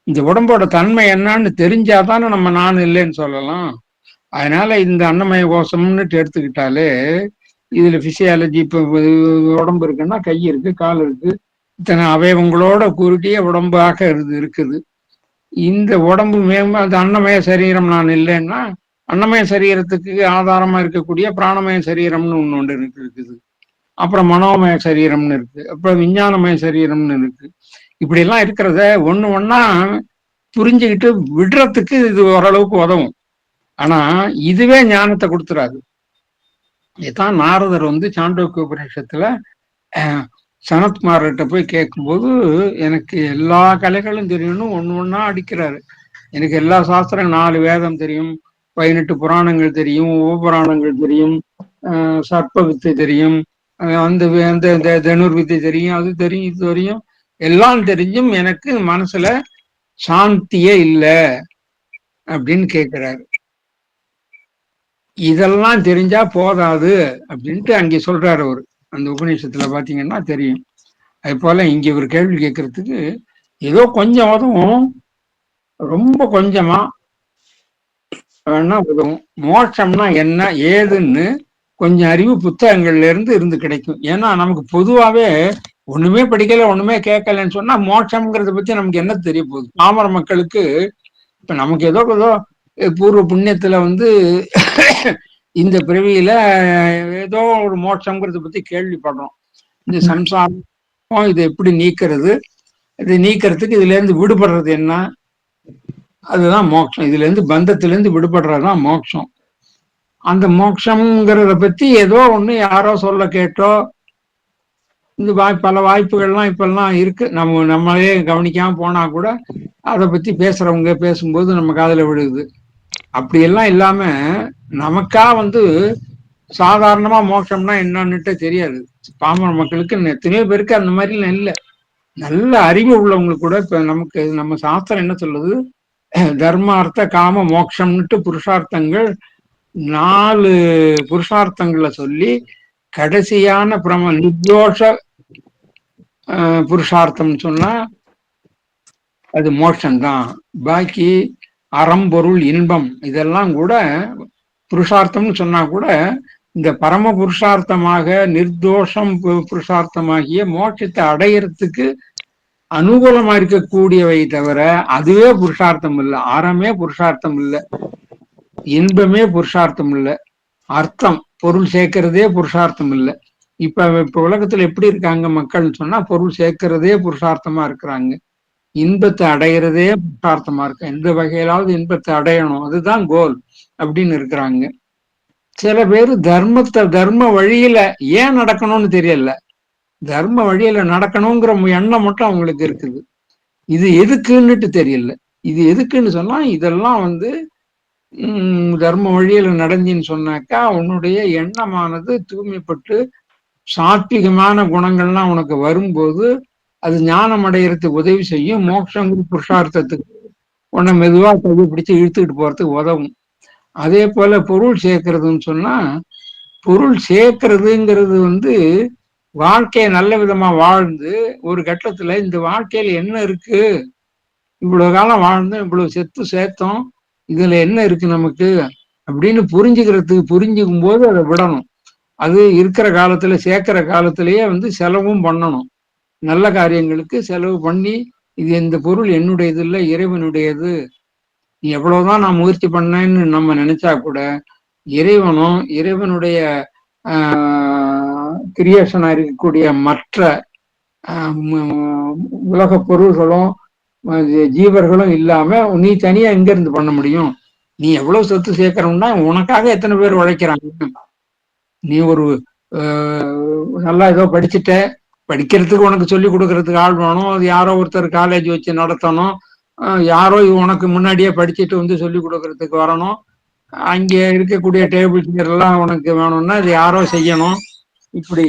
இந்த உடம்போட தன்மை என்னன்னு தெரிஞ்சாதானே நம்ம நான் இல்லைன்னு சொல்லலாம். அதனால இந்த அன்னமய கோஷம்னு எடுத்துக்கிட்டாலே இதுல பிசியாலஜி, இப்ப உடம்பு இருக்குன்னா கை இருக்கு, கால் இருக்கு, இத்தனை அவயவங்களோட கூருட்டிய உடம்பாக இருக்குது. இந்த உடம்பு அது அன்னமய சரீரம் நான் இல்லைன்னா அன்னமய சரீரத்துக்கு ஆதாரமா இருக்கக்கூடிய பிராணமய சரீரம்னு ஒன்று இருக்குது. அப்புறம் மனோமய சரீரம்னு இருக்கு, அப்புறம் விஞ்ஞானமய சரீரம்னு இருக்கு. இப்படி எல்லாம் இருக்கிறத ஒண்ணு ஒன்னா புரிஞ்சுக்கிட்டு விடுறதுக்கு இது ஓரளவுக்கு உதவும். ஆனா இதுவே ஞானத்தை கொடுத்துறாது. இதான் நாரதர் சாண்டோக்கிய உபநிஷத்துல சனத்குமார்கிட்ட போய் கேட்கும்போது எனக்கு எல்லா கலைகளும் தெரியணும் ஒண்ணு ஒன்னா அடிக்கிறாரு. எனக்கு எல்லா சாஸ்திரம் 4 வேதம் தெரியும், 18 புராணங்கள் தெரியும், உபபுராணங்கள் தெரியும், சர்ப்ப வித்தை தெரியும், அந்த அந்த தனுர் வித்தை தெரியும், அது தெரியும், இது தெரியும், எல்லாம் தெரிஞ்சும் எனக்கு மனசுல சாந்தியே இல்லை அப்படின்னு கேட்கிறாரு. இதெல்லாம் தெரிஞ்சா போதாது அப்படின்ட்டு அங்கே சொல்றாரு அவரு. அந்த உபநிஷத்துல பாத்தீங்கன்னா தெரியும். அது போல இங்க ஒரு கேள்வி கேட்கறதுக்கு ஏதோ கொஞ்சம் உதவும், ரொம்ப கொஞ்சமா வேணா உதவும். மோட்சம்னா என்ன ஏதுன்னு கொஞ்சம் அறிவு புத்தகங்கள்ல இருந்து கிடைக்கும். ஏன்னா நமக்கு பொதுவாவே ஒண்ணுமே படிக்கல ஒண்ணுமே கேட்கலன்னு சொன்னா மோட்சம்ங்கிறத பத்தி நமக்கு என்ன தெரிய போகுது? பாமர மக்களுக்கு இப்ப நமக்கு ஏதோ ஏதோ பூர்வ புண்ணியத்துல இந்த பிறவியில ஏதோ ஒரு மோட்சம்ங்கிறத பத்தி கேள்விப்படுறோம். இந்த சம்சாரம் இதை எப்படி நீக்கிறது, இதை நீக்கிறதுக்கு இதுல இருந்து விடுபடுறது என்ன, அதுதான் மோட்சம். இதுல இருந்து பந்தத்திலிருந்து விடுபடுறதுதான் மோட்சம். அந்த மோட்சம்ங்கிறத பத்தி ஏதோ ஒண்ணு யாரோ சொல்ல கேட்டோ, இந்த பல வாய்ப்புகள்லாம் இப்பெல்லாம் இருக்கு. நம்மளே கவனிக்காம போனா கூட அதை பத்தி பேசுறவங்க பேசும்போது நம்ம காதுல விழுகுது. அப்படியெல்லாம் இல்லாம நமக்கா சாதாரணமா மோட்சம்னா என்னன்னுட்டு தெரியாது. பாமர மக்களுக்கு எத்தனையோ பேருக்கு அந்த மாதிரி இல்லை. நல்ல அறிவு உள்ளவங்களுக்கு கூட இப்ப நமக்கு நம்ம சாஸ்திரம் என்ன சொல்லுது, தர்மார்த்த காம மோட்சம்னுட்டு புருஷார்த்தங்கள் 4 புருஷார்த்தங்களை சொல்லி கடைசியான நிர்தோஷ புருஷார்த்தம் சொன்னா அது மோட்சம்தான். பாக்கி அறம்பொருள் இன்பம் இதெல்லாம் கூட புருஷார்த்தம்னு சொன்னா கூட இந்த பரம புருஷார்த்தமாக நிர்தோஷம் புருஷார்த்தமாகிய மோட்சத்தை அடையறதுக்கு அனுகூலமா இருக்கக்கூடியவை தவிர அதுவே புருஷார்த்தம் இல்லை. அறமே புருஷார்த்தம் இல்லை, இன்பமே புருஷார்த்தம் இல்லை, அர்த்தம் பொருள் சேர்க்கிறதே புருஷார்த்தம் இல்லை. இப்ப உலகத்துல எப்படி இருக்காங்க மக்கள்னு சொன்னா பொருள் சேர்க்கிறதே புருஷார்த்தமா இருக்கிறாங்க. இன்பத்தை அடையிறதே புருஷார்த்தமா இருக்கு. எந்த வகையிலாவது இன்பத்தை அடையணும், அதுதான் கோல் அப்படின்னு இருக்கிறாங்க. சில பேர் தர்ம வழியில ஏன் நடக்கணும்னு தெரியல, தர்ம வழியில நடக்கணுங்கிற எண்ணம் மட்டும் அவங்களுக்கு இருக்குது. இது எதுக்குன்னுட்டு தெரியல. இது எதுக்குன்னு சொன்னா இதெல்லாம் தர்ம வழியில நடந்தின்னு சொன்னாக்கா உன்னுடைய எண்ணமானது தூய்மைப்பட்டு சாத்விகமான குணங்கள்லாம் உனக்கு வரும்போது அது ஞானம் அடையறதுக்கு உதவி செய்யும். மோட்சம் புருஷார்த்தத்துக்கு உன்னை மெதுவா கையை பிடிச்சு இழுத்துக்கிட்டு போறதுக்கு உதவும். அதே போல பொருள் சேர்க்கறதுன்னு சொன்னா பொருள் சேர்க்கறதுங்கிறது வாழ்க்கையை நல்ல விதமா வாழ்ந்து ஒரு கட்டத்துல இந்த வாழ்க்கையில என்ன இருக்கு, இவ்வளவு காலம் வாழ்ந்தோம், இவ்வளவு சேர்த்தோம், இதுல என்ன இருக்கு நமக்கு அப்படின்னு புரிஞ்சுக்கும் போது அதை விடணும். அது இருக்கிற காலத்துல சேர்க்கிற காலத்திலேயே செலவும் பண்ணணும். நல்ல காரியங்களுக்கு செலவு பண்ணி இது இந்த பொருள் என்னுடையது இல்லை இறைவனுடையது, எவ்வளவுதான் நான் முயற்சி பண்ணேன்னு நம்ம நினைச்சா கூட இறைவனும் இறைவனுடைய கிரியேஷனா இருக்கக்கூடிய மற்ற உலக பொருள்களும் ஜீவர்களும் இல்லாம நீ தனியா எங்க இருந்து பண்ண முடியும்? நீ எவ்வளவு சொத்து சேர்க்கிறோம்னா உனக்காக எத்தனை பேர் உழைக்கிறாங்க? நீ ஒரு நல்லா ஏதோ படிக்கிறதுக்கு உனக்கு சொல்லி கொடுக்கறதுக்கு ஆள் வேணும். அது யாரோ ஒருத்தர் காலேஜ் வச்சு நடத்தணும், யாரோ உனக்கு முன்னாடியே படிச்சுட்டு சொல்லி கொடுக்கறதுக்கு வரணும். அங்கே இருக்கக்கூடிய டேபிள் சேர் எல்லாம் உனக்கு வேணும்னா அது யாரோ செய்யணும். இப்படி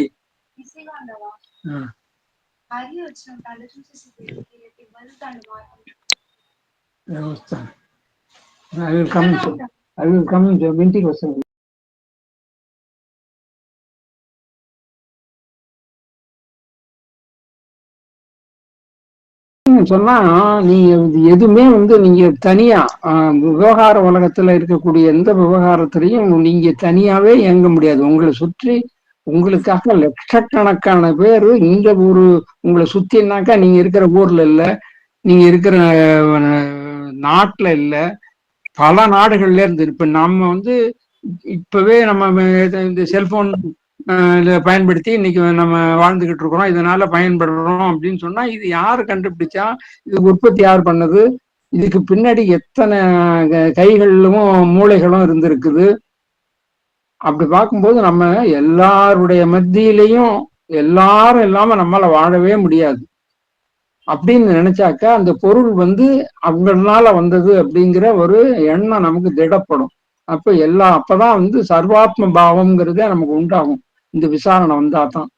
சொன்னா நீ எதுவுமே நீங்க தனியா விவகார உலகத்துல இருக்கக்கூடிய எந்த விவகாரத்திலையும் நீங்க தனியாவே இயங்க முடியாது. உங்களை சுற்றி உங்களுக்காக லட்சக்கணக்கான பேரு இந்த ஊரு உங்களை சுத்தினாக்கா நீங்க இருக்கிற ஊர்ல இல்ல, நீங்க இருக்கிற நாட்டுல இல்ல, பல நாடுகள்ல இருந்து. இப்ப நம்ம இப்பவே நம்ம இந்த செல்போன் பயன்படுத்தி இன்னைக்கு நம்ம வாழ்ந்துகிட்டு இருக்கிறோம், இதனால பயன்படுறோம் அப்படின்னு சொன்னா இது யாரு கண்டுபிடிச்சா, இது உற்பத்தி யார் பண்ணது, இதுக்கு பின்னாடி எத்தனை கைகளும் மூளைகளும் இருந்திருக்குது. அப்படி பார்க்கும்போது நம்ம எல்லாருடைய மத்தியிலையும் எல்லாரும் இல்லாம நம்மளால வாழவே முடியாது. அப்படின்னு நினைச்சாக்கா அந்த பொருள் அவங்களால வந்தது அப்படிங்கிற ஒரு எண்ணம் நமக்கு திடப்படும். அப்ப அப்பதான் வந்து சர்வாத்ம பாவம்ங்கிறதே நமக்கு உண்டாகும். இந்த விசாரணை வந்தாதான்.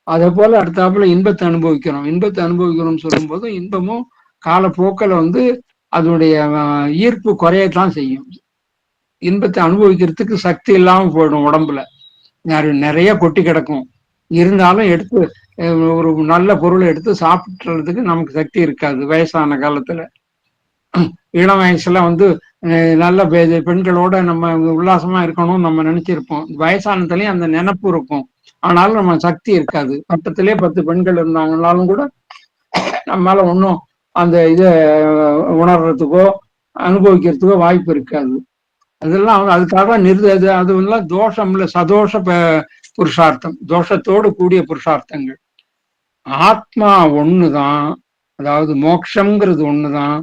அதே போல அடுத்தாப்புல இன்பத்தை அனுபவிக்கிறோம். இன்பத்தை அனுபவிக்கிறோம்னு சொல்லும்போது இன்பமும் காலப்போக்கில் வந்து அதனுடைய ஈர்ப்பு குறையத்தான் செய்யும். இன்பத்தை அனுபவிக்கிறதுக்கு சக்தி இல்லாம போயிடும் உடம்புல. நிறைய கொட்டி கிடக்கும். இருந்தாலும் எடுத்து ஒரு நல்ல பொருளை எடுத்து சாப்பிட்றதுக்கு நமக்கு சக்தி இருக்காது வயசான காலத்துல. இளம் வயசுல வந்து நல்ல பெண்களோட நம்ம உல்லாசமா இருக்கணும்னு நம்ம நினைச்சிருப்போம். வயசானதுலயும் அந்த நினைப்பு இருக்கும். ஆனாலும் நம்ம சக்தி இருக்காது. பக்கத்திலே 10 பெண்கள் இருந்தாங்கனாலும் கூட நம்மளால ஒன்றும் அந்த இதை உணர்றதுக்கோ அனுபவிக்கிறதுக்கோ வாய்ப்பு இருக்காது. அதெல்லாம் அதுக்காக அது எல்லாம் தோஷம் இல்ல, சதோஷ புருஷார்த்தம், தோஷத்தோடு கூடிய புருஷார்த்தங்கள். ஆத்மா ஒண்ணுதான், அதாவது மோட்சம்ங்கிறது ஒண்ணுதான்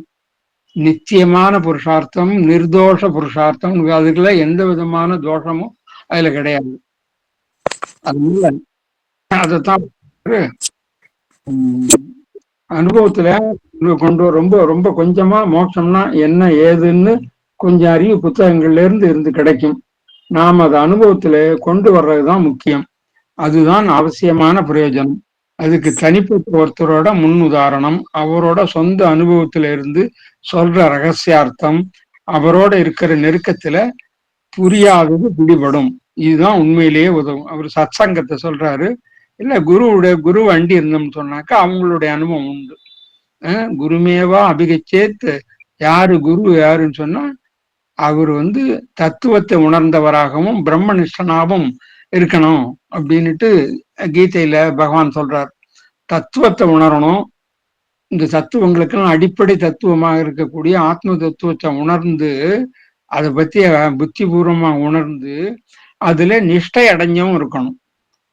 நிச்சயமான புருஷார்த்தம், நிர்தோஷ புருஷார்த்தம். அதுக்குள்ள எந்த விதமான தோஷமும் அதுல கிடையாது. அது அதைத்தான் அனுபவத்துல கொண்டு ரொம்ப ரொம்ப கொஞ்சமா மோட்சம்னா என்ன ஏதுன்னு கொஞ்சம் அறிவு புத்தகங்கள்ல இருந்து கிடைக்கும். நாம் அதை அனுபவத்துல கொண்டு வர்றதுதான் முக்கியம். அதுதான் அவசியமான பிரயோஜனம். அதுக்கு தனிப்பட்ட ஒருத்தரோட முன் உதாரணம், அவரோட சொந்த அனுபவத்துல இருந்து சொல்ற ரகசியார்த்தம், அவரோட இருக்கிற நெருக்கத்துல புரியாதது பிடிபடும். இதுதான் உண்மையிலேயே உதவும். அவர் சத்சங்கத்தை சொல்றாரு. இல்ல குரு வண்டி இருந்தோம்னு சொன்னாக்கா அவங்களுடைய அனுபவம் உண்டு. குருமேவா அபிகச்சேத், யாரு குரு யாருன்னு சொன்னா அவர் வந்து தத்துவத்தை உணர்ந்தவராகவும் பிரம்மனிஷ்டனாகவும் இருக்கணும் அப்படின்னுட்டு கீதையில பகவான் சொல்றார். தத்துவத்தை உணரணும். இந்த தத்துவங்களுக்கெல்லாம் அடிப்படை தத்துவமாக இருக்கக்கூடிய ஆத்ம தத்துவத்தை உணர்ந்து அதை பத்தி புத்திபூர்வமா உணர்ந்து அதுல நிஷ்டை அடைஞ்சவும் இருக்கணும்.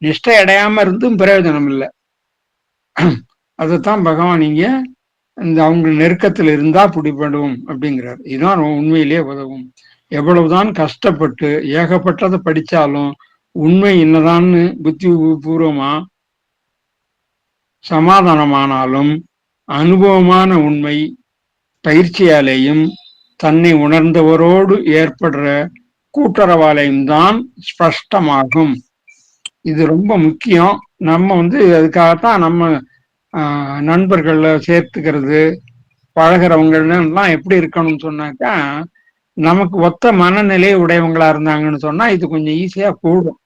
நிஷ்டை அடையாம இருந்தும் பிரயோஜனம் இல்லை. அதைத்தான் பகவான் இங்க இந்த அவங்க நெருக்கத்துல இருந்தா பிடிபடும் அப்படிங்கிறார். இதுதான் உண்மையிலேயே உதவும். எவ்வளவுதான் கஷ்டப்பட்டு ஏகப்பட்டதை படிச்சாலும் உண்மை என்னதான்னு புத்தி பூர்வமா சமாதானமானாலும் அனுபவமான உண்மை பயிற்சியாலேயும் தன்னை உணர்ந்தவரோடு ஏற்படுற கூட்டுறவாலையும் தான் ஸ்பஷ்டமாகும். இது ரொம்ப முக்கியம். நம்ம வந்து அதுக்காகத்தான் நம்ம நண்பர்கள்ல சேர்த்துக்கிறது, பழகிறவங்கலாம் எப்படி இருக்கணும்னு சொன்னாக்கா நமக்கு ஒத்த மனநிலையை உடையவங்களா இருந்தாங்கன்னு சொன்னா இது கொஞ்சம் ஈஸியா கூடும்.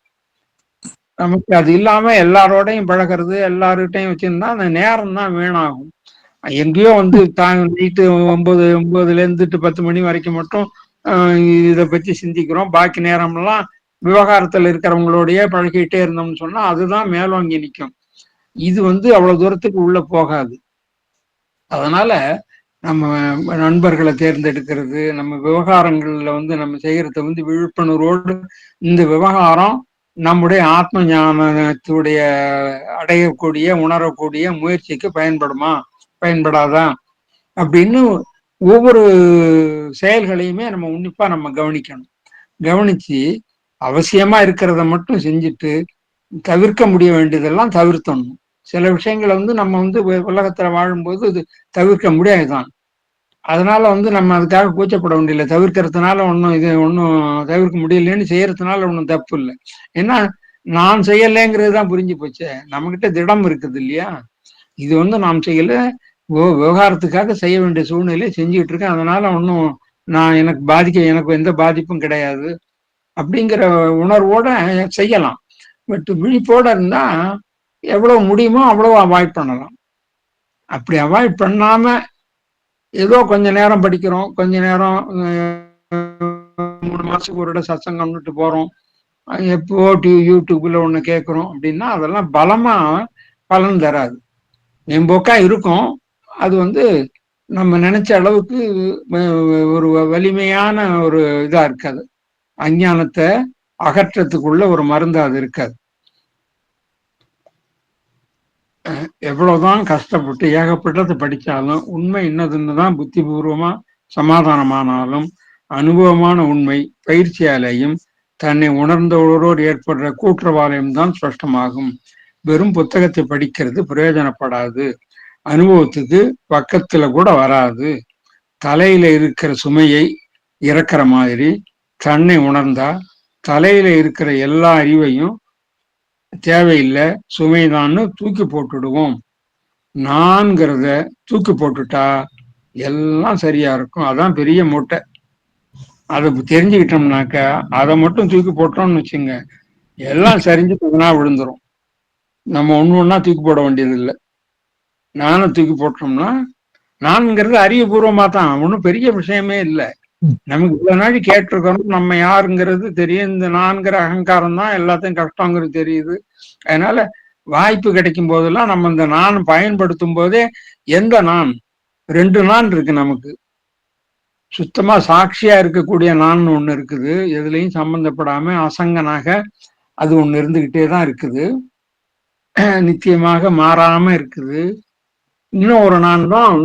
நமக்கு அது இல்லாம எல்லாரோடையும் பழகிறது, எல்லார்கிட்டையும் வச்சிருந்தா அந்த நேரம் தான் வீணாகும். எங்கேயோ வந்து நைட்டு 9:09ல இருந்துட்டு 10 மணி வரைக்கும் மட்டும் இதை பத்தி சிந்திக்கிறோம். பாக்கி நேரம்லாம் விவகாரத்துல இருக்கிறவங்களோடய பழகிட்டே இருந்தோம்னு சொன்னா அதுதான் மேலோங்கி நிற்கும். இது வந்து அவ்வளவு தூரத்துக்கு உள்ள போகாது. அதனால நம்ம நண்பர்களை தேர்ந்தெடுக்கிறது, நம்ம விவகாரங்கள்ல வந்து நம்ம செய்யறத வந்து விழிப்புணர்வோடு இந்த விவகாரம் நம்முடைய ஆத்ம ஞானத்துடைய அடையக்கூடிய உணரக்கூடிய முயற்சிக்கு பயன்படுமா பயன்படாதா அப்படின்னு ஒவ்வொரு செயல்களையுமே நம்ம உன்னிப்பா நம்ம கவனிக்கணும். கவனிச்சு அவசியமா இருக்கிறத மட்டும் செஞ்சுட்டு தவிர்க்க முடிய வேண்டியதெல்லாம் தவிர்த்தணும். சில விஷயங்களை வந்து நம்ம வந்து உலகத்துல வாழும்போது இது தவிர்க்க முடியாதுதான். அதனால வந்து நம்ம அதுக்காக கூச்சப்பட வேண்டியதில்லை. தவிர்க்கிறதுனால ஒன்றும் தவிர்க்க முடியலன்னு செய்யறதுனால ஒன்றும் தப்பு இல்லை. ஏன்னா நான் செய்யலைங்கிறது தான் புரிஞ்சு போச்சே. நம்மகிட்ட திடம் இருக்குது இல்லையா? இது வந்து நாம் செய்யல, விவகாரத்துக்காக செய்ய வேண்டிய சூழ்நிலையை செஞ்சுக்கிட்டு இருக்கேன். அதனால ஒன்றும் எனக்கு எந்த பாதிப்பும் கிடையாது அப்படிங்கிற உணர்வோட செய்யலாம். பட் விழிப்போட இருந்தா எவ்வளவு முடியுமோ அவ்வளவு அவாய்ட் பண்ணலாம். அப்படி அவாய்ட் பண்ணாம ஏதோ கொஞ்ச நேரம் படிக்கிறோம், கொஞ்ச நேரம் 3 மாசத்துக்கு ஒரு இடம் சத்சங்கம்னுட்டு போறோம், எப்போ யூடியூப்ல ஒண்ணு கேட்கிறோம் அப்படின்னா அதெல்லாம் பலமா பலன் தராது. மேம்போக்கா இருக்கும். அது வந்து நம்ம நினைச்ச அளவுக்கு ஒரு வலிமையான ஒரு இதா இருக்காது. அஞ்ஞானத்தை அகற்றத்துக்குள்ள ஒரு மருந்து அது இருக்காது. எவ்வளவுதான் கஷ்டப்பட்டு ஏகப்பட்டதை படிச்சாலும் உண்மை என்னதுன்னு தான் புத்தி பூர்வமா சமாதானமானாலும் அனுபவமான உண்மை பயிற்சியாலேயும் தன்னை உணர்ந்தவரோடு ஏற்படுற கூற்றவாலயம் தான் ஸ்பஷ்டமாகும். வெறும் புத்தகத்தை படிக்கிறது பிரயோஜனப்படாது. அனுபவத்துக்கு பக்கத்துல கூட வராது. தலையில இருக்கிற சுமையை இறக்குற மாதிரி தன்னை உணர்ந்தா தலையில இருக்கிற எல்லா அறிவையும் தேவையில்லை, சுமைதான்னு தூக்கி போட்டுடுவோம். நான்கிறத தூக்கி போட்டுட்டா எல்லாம் சரியா இருக்கும். அதான் பெரிய மூட்டை. அதை தெரிஞ்சுக்கிட்டோம்னாக்க அதை மட்டும் தூக்கி போட்டோம்னு வச்சுங்க, எல்லாம் சரிஞ்சு கொஞ்ச விழுந்துரும். நம்ம ஒண்ணு ஒண்ணா தூக்கி போட வேண்டியது இல்லை. நானும் தூக்கி போட்டோம்னா, நான்கிறது அறிவுபூர்வமா தான், ஒன்றும் பெரிய விஷயமே இல்லை. நமக்கு இவ்வளவு நாள் கேட்டிருக்கோம், நம்ம யாருங்கிறது தெரியும். இந்த நான்கிற அகங்காரம் தான் எல்லாத்தையும் கஷ்டங்கிறது தெரியுது. அதனால வாய்ப்பு கிடைக்கும் போதெல்லாம் நம்ம இந்த நான் பயன்படுத்தும் போதே, எந்த நான், 2 நான் இருக்கு நமக்கு. சுத்தமா சாட்சியா இருக்கக்கூடிய நான் ஒண்ணு இருக்குது, எதுலையும் சம்பந்தப்படாம அசங்கனாக அது ஒண்ணு இருந்துகிட்டே தான் இருக்குது, நிச்சயமாக மாறாம இருக்குது. இன்னும் ஒரு நான் தான்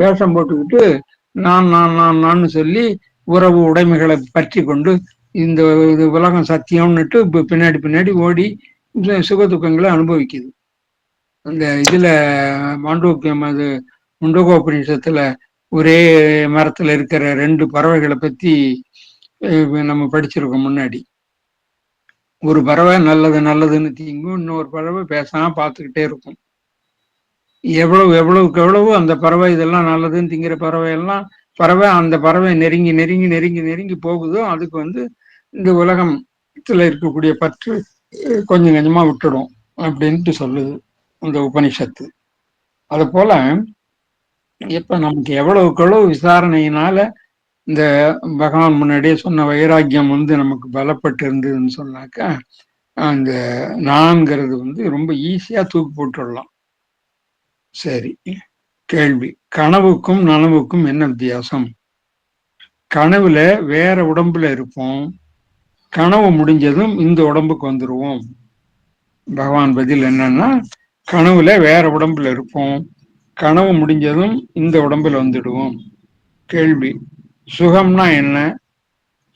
வேஷம் போட்டுக்கிட்டு நான் நான் நான் நான் சொல்லி உறவு உடைமைகளை பற்றி கொண்டு இந்த உலகம் சத்தியம்னுட்டு இப்ப பின்னாடி பின்னாடி ஓடி சுக துக்கங்களை அனுபவிக்குது. அந்த இதுல மாண்டூக்கியம், அது முண்டகோபநிஷத்துல ஒரே மரத்துல இருக்கிற 2 பறவைகளை பத்தி நம்ம படிச்சிருக்கோம் முன்னாடி. ஒரு பறவை நல்லது நல்லதுன்னு தீங்கும், இன்னொரு பறவை பேசாம பார்த்துக்கிட்டே இருக்கும். எவ்வளவுக்கு எவ்வளவு அந்த பறவை இதெல்லாம் நல்லதுன்னு திங்கிற பறவை அந்த பறவை நெருங்கி நெருங்கி நெருங்கி நெருங்கி போகுதோ, அதுக்கு இந்த உலகத்துல இருக்கக்கூடிய பற்று கொஞ்சம் கொஞ்சமா விட்டுடும் அப்படின்ட்டு சொல்லுது அந்த உபனிஷத்து. அது போல இப்ப நமக்கு எவ்வளவுக்கு எவ்வளவு விசாரணையினால இந்த பகவான் முன்னாடியே சொன்ன வைராக்கியம் நமக்கு பலப்பட்டு இருந்ததுன்னு சொன்னாக்கா, அந்த நான்கிறது ரொம்ப ஈஸியா தூக்கி போட்டுடலாம். சரி, கேள்வி. கனவுக்கும் நனவுக்கும் என்ன வித்தியாசம்? கனவுல வேற உடம்புல இருப்போம், கனவு முடிஞ்சதும் இந்த உடம்புக்கு வந்துருவோம். பகவான் பதில் என்னன்னா, கனவுல வேற உடம்புல இருப்போம், கனவு முடிஞ்சதும் இந்த உடம்புல வந்துடுவோம். கேள்வி. சுகம்னா என்ன?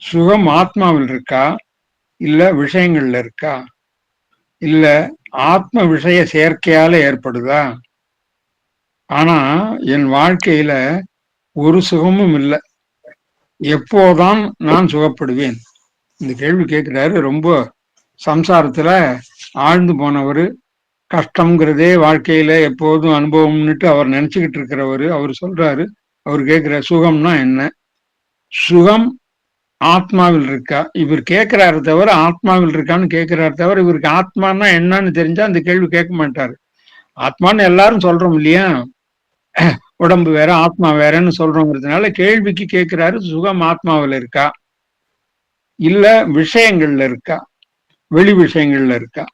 சுகம் ஆத்மாவில் இருக்கா, இல்ல விஷயங்கள்ல இருக்கா, இல்ல ஆத்ம விஷய சேர்க்கையால ஏற்படுதா? ஆனா என் வாழ்க்கையில ஒரு சுகமும் இல்லை, எப்போதான் நான் சுகப்படுவேன்? இந்த கேள்வி கேட்கிறாரு. ரொம்ப சம்சாரத்துல ஆழ்ந்து போனவர், கஷ்டம்ங்கிறதே வாழ்க்கையில எப்போதும் அனுபவம்னுட்டு அவர் நினைச்சுக்கிட்டு இருக்கிறவரு. அவர் சொல்றாரு, அவர் கேட்கிற சுகம்னா என்ன? சுகம் ஆத்மாவில் இருக்கா? இவர் கேட்கிறாரு தவிர ஆத்மாவில் இருக்கான்னு கேட்கிறாரு தவிர, இவருக்கு ஆத்மானா என்னன்னு தெரிஞ்சா அந்த கேள்வி கேட்க மாட்டாரு. ஆத்மான்னு எல்லாரும் சொல்றோம் இல்லையா, உடம்பு வேற ஆத்மா வேறன்னு சொல்றோங்கிறதுனால கேள்விக்கு கேட்கிறாரு, சுகம் ஆத்மாவில் இருக்கா, இல்ல விஷயங்கள்ல இருக்கா, வெளி விஷயங்கள்ல இருக்கா?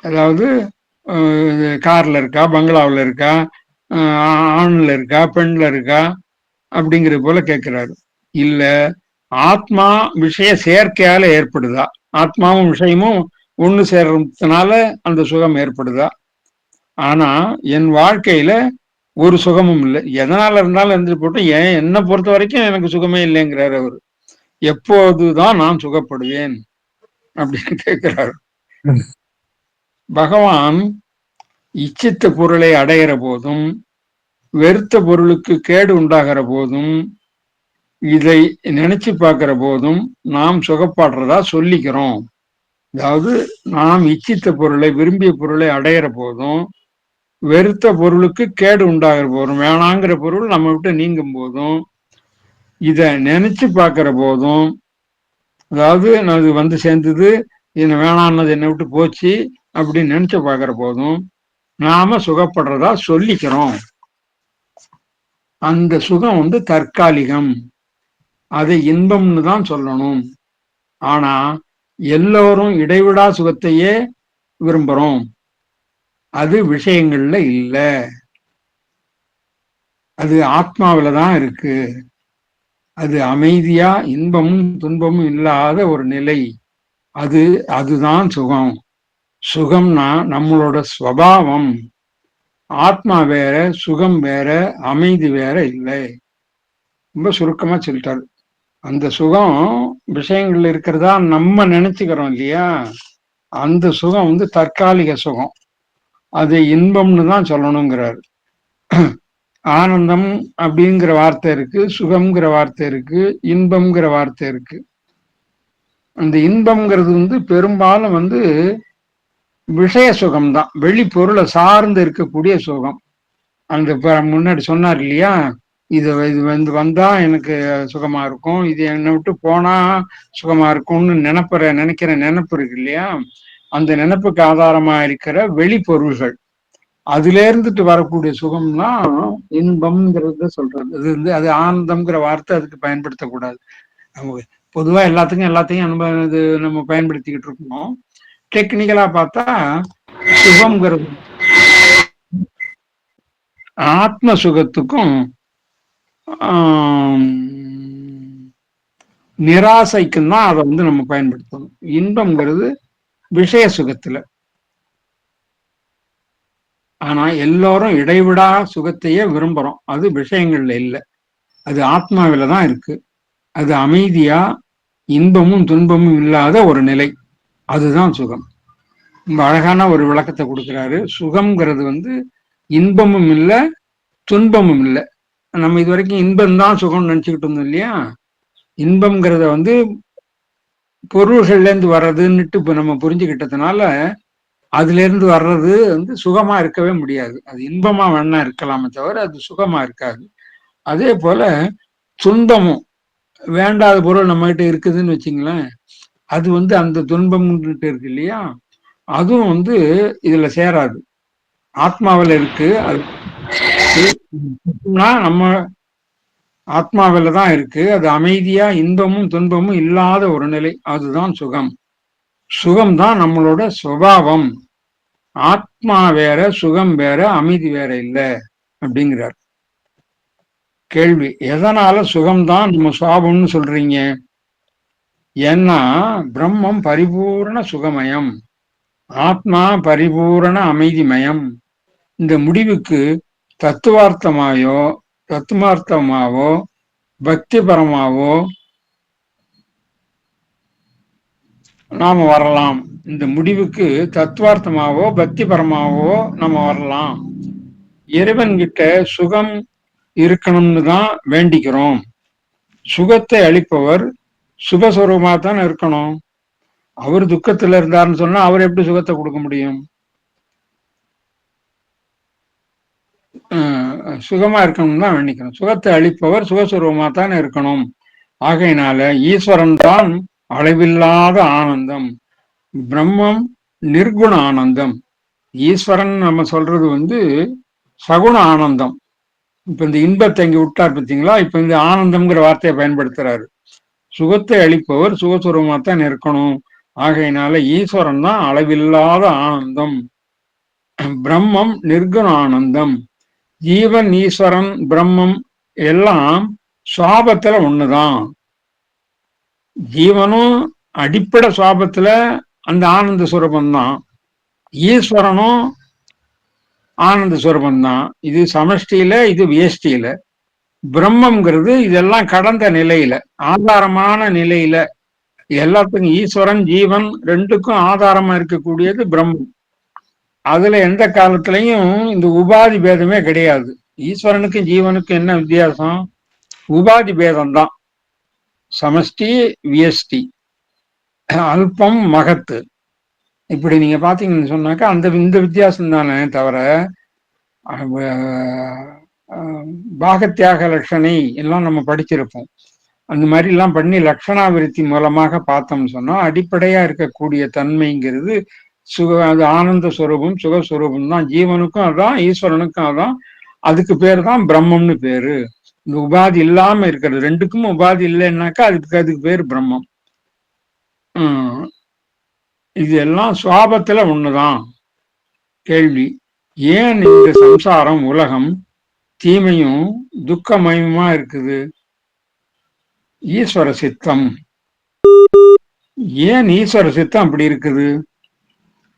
அதாவது கார்ல இருக்கா, பங்களாவில் இருக்கா, ஆண்ல இருக்கா, பெண்ல இருக்கா, அப்படிங்கிறது போல கேட்கிறாரு. இல்ல ஆத்மா விஷய சேர்க்கையால ஏற்படுதா, ஆத்மாவும் விஷயமும் ஒண்ணு சேர்றதுனால அந்த சுகம் ஏற்படுதா? ஆனா என் வாழ்க்கையில ஒரு சுகமும் இல்லை, எதனால இருந்தாலும் இருந்துட்டு போட்டு, ஏன் என்னை பொறுத்த வரைக்கும் எனக்கு சுகமே இல்லைங்கிறாரு அவரு. எப்போதுதான் நான் சுகப்படுவேன் அப்படின்னு கேட்கிறாரு. பகவான் இச்சித்த பொருளை அடைகிற போதும், வெறுத்த பொருளுக்கு கேடு உண்டாகிற போதும், இதை நினைச்சு பார்க்கிற போதும் நாம் சுகப்படுறதா சொல்லிக்கிறோம். அதாவது நாம் இச்சித்த பொருளை, விரும்பிய பொருளை அடையிற போதும், வெறுத்த பொருளுக்கு கேடு உண்டாகிற போதும், வேணாங்கிற பொருள் நம்ம விட்டு நீங்கும் போதும், இத நினைச்சு பார்க்கிற போதும், அதாவது அது சேர்ந்தது, என்ன வேணான்னது என்னை விட்டு போச்சு அப்படின்னு நினைச்சு பார்க்கிற போதும் நாம சுகப்படுறதா சொல்லிக்கிறோம். அந்த சுகம் தற்காலிகம், அதை இன்பம்னு தான் சொல்லணும். ஆனா எல்லோரும் இடைவிடா சுகத்தையே விரும்புறோம், அது விஷயங்கள்ல இல்ல, அது ஆத்மாவில தான் இருக்கு. அது அமைதியா இன்பமும் துன்பமும் இல்லாத ஒரு நிலை, அதுதான் சுகம். சுகம்னா நம்மளோட ஸ்வபாவம். ஆத்மா வேற, சுகம் வேற, அமைதி வேற இல்லை. ரொம்ப சுருக்கமா சொல்லிட்டாரு. அந்த சுகம் விஷயங்கள்ல இருக்கிறதா நம்ம நினைச்சுக்கிறோம் இல்லையா, அந்த சுகம் தற்காலிக சுகம், அது இன்பம்னு தான் சொல்லணுங்கிறாரு. ஆனந்தம் அப்படிங்கிற வார்த்தை இருக்கு, சுகம்ங்கிற வார்த்தை இருக்கு, இன்பம்ங்கிற வார்த்தை இருக்கு. அந்த இன்பம்ங்கிறது வந்து பெரும்பாலும் வந்து விஷய சுகம்தான், வெளி பொருளை சார்ந்து இருக்கக்கூடிய சுகம். அந்த முன்னாடி சொன்னார் இல்லையா, இது வந்து வந்தா எனக்கு சுகமா இருக்கும், இது என்னை விட்டு போனா சுகமா இருக்கும்னு நினைக்கிற நினைப்பு இருக்கு இல்லையா, அந்த நினைப்புக்கு ஆதாரமா இருக்கிற வெளிப்பொருள்கள், அதுல இருந்துட்டு வரக்கூடிய சுகம்னா இன்பம்ங்கிறத சொல்றது. இது வந்து அது ஆனந்தம்ங்கிற வார்த்தை அதுக்கு பயன்படுத்தக்கூடாது. நம்ம பொதுவா எல்லாத்தையும் இது நம்ம பயன்படுத்திக்கிட்டு இருக்கோம். டெக்னிக்கலா பார்த்தா சுகம்ங்கிறது ஆத்ம சுகத்துக்கும் ஆம், நிராசைக்கும் தான் அதை வந்து நம்ம பயன்படுத்தணும். இன்பம்ங்கிறது விஷய சுகத்துல. ஆனா எல்லோரும் இடைவிடா சுகத்தையே விரும்புறோம். அது விஷயங்கள்ல இல்லை, அது ஆத்மாவில தான் இருக்கு. அது அமைதியா இன்பமும் துன்பமும் இல்லாத ஒரு நிலை, அதுதான் சுகம். ரொம்ப அழகான ஒரு விளக்கத்தை கொடுக்கிறாரு. சுகம்ங்கிறது வந்து இன்பமும் இல்லை, துன்பமும் இல்லை. நம்ம இது வரைக்கும் இன்பம்தான் சுகம்னு நினைச்சுக்கிட்டு இருந்தோம் இல்லையா. இன்பம்ங்கிறத வந்து பொருள்கள்ல இருந்து வர்றதுன்னுட்டு இப்ப நம்ம புரிஞ்சுக்கிட்டதுனால அதுல இருந்து வர்றது வந்து சுகமா இருக்கவே முடியாது. அது இன்பமா வேணா இருக்கலாமே தவிர அது சுகமா இருக்காது. அதே போல துன்பமும், வேண்டாத பொருள் நம்ம கிட்ட இருக்குதுன்னு வச்சுங்களேன், அது வந்து அந்த துன்பம் இருக்கு இல்லையா, அதுவும் வந்து இதுல சேராது. ஆத்மாவில இருக்கு. அது நம்ம ஆத்மாவில தான் இருக்கு. அது அமைதியா இன்பமும் துன்பமும் இல்லாத ஒரு நிலை, அதுதான் சுகம். சுகம்தான் நம்மளோட சுபாவம். ஆத்மா வேற, சுகம் வேற, அமைதி வேற இல்ல அப்படிங்கிறார். கேள்வி, எதனால சுகம்தான் நம்ம சுவாபம்னு சொல்றீங்க? ஏன்னா பிரம்மம் பரிபூர்ண சுகமயம், ஆத்மா பரிபூரண அமைதிமயம். இந்த முடிவுக்கு தத்துவார்த்தமாயோ தத்துவார்த்தமாவோ பக்திபரமாவோ நாம வரலாம். இந்த முடிவுக்கு தத்துவார்த்தமாவோ பக்திபரமாவோ நம்ம வரலாம். இறைவன் கிட்ட சுகம் இருக்கணும்னு தான் வேண்டிக்கிறோம். சுகத்தை அளிப்பவர் சுபஸ்வரூபமா தான் இருக்கணும். அவர் துக்கத்துல இருந்தாருன்னு சொன்னா அவர் எப்படி சுகத்தை கொடுக்க முடியும்? சுகமா இருக்கணும் தான் வேண்டிக்கணும். சுகத்தை அளிப்பவர் சுகஸ்வரூபமா தான் இருக்கணும். ஆகையினால ஈஸ்வரன் தான் அளவில்லாத ஆனந்தம், பிரம்மம் நிர்குண ஆனந்தம். ஈஸ்வரன் நம்ம சொல்றது வந்து சகுண ஆனந்தம். இப்ப இந்த இன்பத்தை இங்க விட்டார் பார்த்தீங்களா, இப்ப இந்த ஆனந்தம்ங்கிற வார்த்தையை பயன்படுத்துறாரு. சுகத்தை அளிப்பவர் சுகஸ்வரூபமாத்தான் இருக்கணும். ஆகையினால ஈஸ்வரன் தான் அளவில்லாத ஆனந்தம், பிரம்மம் நிர்குண ஆனந்தம். ஜீவன் ஈஸ்வரன் பிரம்மம் எல்லாம் சுவாபத்துல ஒண்ணுதான். ஜீவனும் அடிப்படை சுவாபத்துல அந்த ஆனந்த சுரூபம் தான், ஈஸ்வரனும் ஆனந்த சுரூபம் தான். இது சமஷ்டியில, இது வியஷ்டியில. பிரம்மம்ங்கிறது இதெல்லாம் கடந்த நிலையில, ஆதாரமான நிலையில. எல்லாத்துக்கும் ஈஸ்வரன் ஜீவன் ரெண்டுக்கும் ஆதாரமா இருக்கக்கூடியது பிரம்மம். அதுல எந்த காலத்திலையும் இந்த உபாதி பேதமே கிடையாது. ஈஸ்வரனுக்கும் ஜீவனுக்கும் என்ன வித்தியாசம்? உபாதி பேதம் தான். சமஷ்டி வியஷ்டி, அல்பம் மகத்து, இப்படி நீங்க பாத்தீங்கன்னு சொன்னாக்கா அந்த இந்த வித்தியாசம் தானே தவிர பாகத்தியாக லட்சணை எல்லாம் நம்ம படிச்சிருப்போம். அந்த மாதிரி எல்லாம் பண்ணி லட்சணாவிருத்தி மூலமாக பார்த்தோம்னு சொன்னா அடிப்படையா இருக்கக்கூடிய தன்மைங்கிறது அது ஆனந்த ஸ்வரூபம் சுகஸ்வரூபம் தான். ஜீவனுக்கும் அதான், ஈஸ்வரனுக்கும் அதான். அதுக்கு பேர் தான் பிரம்மம்னு பேரு. இந்த உபாதி இல்லாம இருக்கிறது, ரெண்டுக்கும் உபாதி இல்லைன்னாக்கா அதுக்கு பேர் பிரம்மம். இது எல்லாம் சுவாபத்துல ஒண்ணுதான். கேள்வி, ஏன் இந்த சம்சாரம் உலகம் தீமையும் துக்கமயமா இருக்குது? ஈஸ்வர சித்தம். ஏன் ஈஸ்வர சித்தம் அப்படி இருக்குது?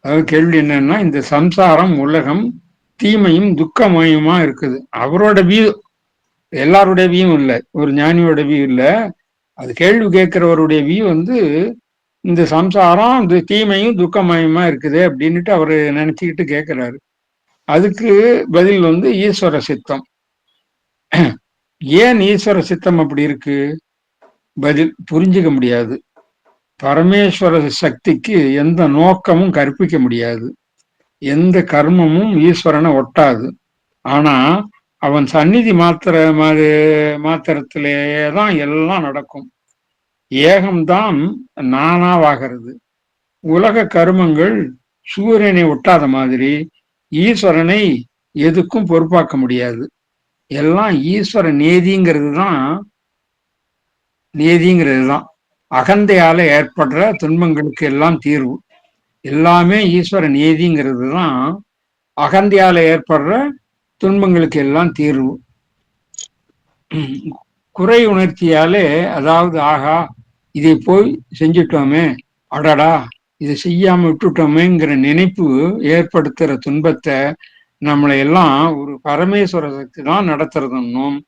அதாவது கேள்வி என்னன்னா, இந்த சம்சாரம் உலகம் தீமையும் துக்கமயமா இருக்குது. அவரோட வியூ, எல்லாருடைய வியூ இல்லை, ஒரு ஞானியோட வியூ இல்லை. அது கேள்வி கேட்கிறவருடைய வியூ வந்து இந்த சம்சாரம் இந்த தீமையும் துக்கமயமா இருக்குது அப்படின்னுட்டு அவரு நினைச்சுக்கிட்டு கேட்கிறாரு. அதுக்கு பதில் வந்து ஈஸ்வர சித்தம். ஏன் ஈஸ்வர சித்தம் அப்படி இருக்கு? பதில் புரிஞ்சுக்க முடியாது. பரமேஸ்வர சக்திக்கு எந்த நோக்கமும் கற்பிக்க முடியாது. எந்த கர்மமும் ஈஸ்வரனை ஒட்டாது. ஆனா அவன் சந்நிதி மாத்திரத்திலேயே தான் எல்லாம் நடக்கும். ஏகம்தான் நானாவாகிறது. உலக கருமங்கள் சூரியனை ஒட்டாத மாதிரி ஈஸ்வரனை எதுக்கும் பொறுப்பாக்க முடியாது. எல்லாம் ஈஸ்வர நேதிங்கிறது தான் அகந்தையால ஏற்படுற துன்பங்களுக்கு எல்லாம் தீர்வு. எல்லாமே ஈஸ்வர நேதிங்கிறது தான் அகந்தையால ஏற்படுற துன்பங்களுக்கு எல்லாம் தீர்வு. குறை உணர்ச்சியாலே, அதாவது ஆகா இதை போய் செஞ்சிட்டோமே, அடடா இதை செய்யாம விட்டுட்டோமேங்கிற நினைப்பு ஏற்படுத்துற துன்பத்தை நம்மளை எல்லாம் ஒரு பரமேஸ்வர சக்தி தான் நடத்துறதுன்னும்,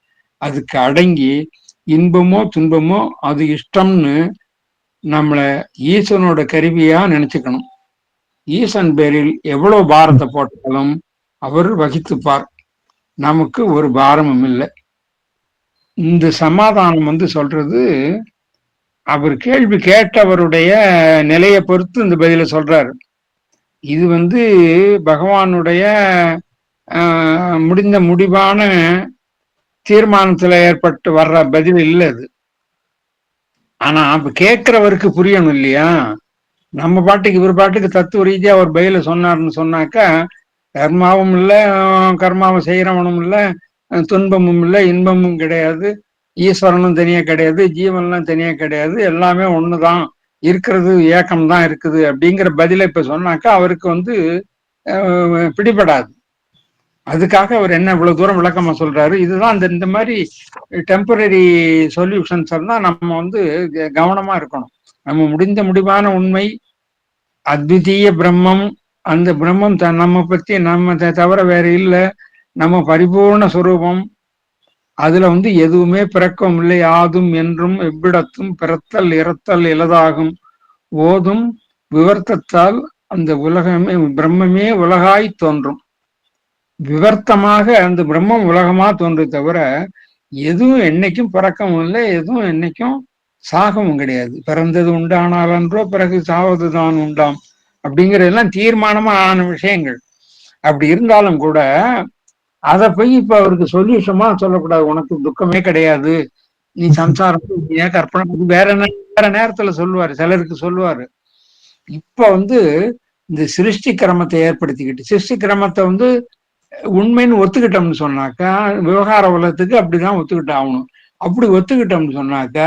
அதுக்கு அடங்கி இன்பமோ துன்பமோ அது இஷ்டம்னு நம்மள ஈசனோட கருவியா நினைச்சுக்கணும். ஈசன் பேரில் எவ்வளவு பாரத்தை போட்டாலும் அவர் வகித்துப்பார். நமக்கு ஒரு பாரமும் இல்லை. இந்த சமாதானம் சொல்றது அவர் கேள்வி கேட்டவருடைய நிலையை பொறுத்து இந்த பதில சொல்றாரு. இது பகவானுடைய முடிந்த முடிவான தீர்மானத்துல ஏற்பட்டு வர்ற பதில் இல்லை அது. ஆனா அப்ப கேட்கிறவருக்கு புரியணும் இல்லையா? நம்ம பாட்டுக்கு இவர் பாட்டுக்கு தத்துவ ரீதியா ஒரு பதில சொன்னார்னு சொன்னாக்கா, கர்மாவும் இல்லை, கர்மாவை செய்யறவனும் இல்லை, துன்பமும் இல்லை, இன்பமும் கிடையாது, ஈஸ்வரனும் தனியா கிடையாது, ஜீவன்லாம் தனியா கிடையாது, எல்லாமே ஒண்ணுதான், இருக்கிறது ஏக்கம்தான் இருக்குது அப்படிங்கிற பதில இப்ப சொன்னாக்கா அவருக்கு பிடிபடாது. அதுக்காக அவர் என்ன இவ்வளவு தூரம் விளக்கமா சொல்றாரு. இதுதான் இந்த மாதிரி டெம்பரரி சொல்யூஷன்ஸ் தான் நம்ம கவனமா இருக்கணும். நம்ம முடிந்த முடிவான உண்மை அத்விதீய பிரம்மம். அந்த பிரம்மம் நம்ம பத்தி நம்ம தவிர வேற இல்லை, நம்ம பரிபூர்ண சுரூபம். அதுல எதுவுமே பிறக்கம் இல்லை, ஆதும் என்றும் எவ்விடத்தும் பிறத்தல் இறத்தல் இலதாகும் ஓதும் விவர்த்தத்தால் அந்த உலகமே பிரம்மமே உலகாய் தோன்றும். விவர்த்தமாக அந்த பிரம்மம் உலகமா தோன்று தவிர எதுவும் என்னைக்கும் பிறக்கவும் இல்லை, எதுவும் என்னைக்கும் சாகவும் கிடையாது. பிறந்தது உண்டானால் அன்றோ பிறகு சாவதுதான் உண்டாம் அப்படிங்கிறதெல்லாம் தீர்மானமா ஆன விஷயங்கள். அப்படி இருந்தாலும் கூட அதை போய் இப்ப அவருக்கு சொல்யூஷமா சொல்லக்கூடாது. உனக்கு துக்கமே கிடையாது, நீ சம்சாரம் ஏன் கற்பனை வேற நேரத்துல சொல்லுவாரு, சிலருக்கு சொல்லுவாரு. இப்ப இந்த சிருஷ்டி கிரமத்தை ஏற்படுத்திக்கிட்டு சிருஷ்டி கிரமத்தை உண்மைன்னு ஒத்துக்கிட்டோம்னு சொன்னாக்கா, விவகார உலகத்துக்கு அப்படிதான் ஒத்துக்கிட்டு ஆகணும். அப்படி ஒத்துக்கிட்டோம்னு சொன்னாக்கா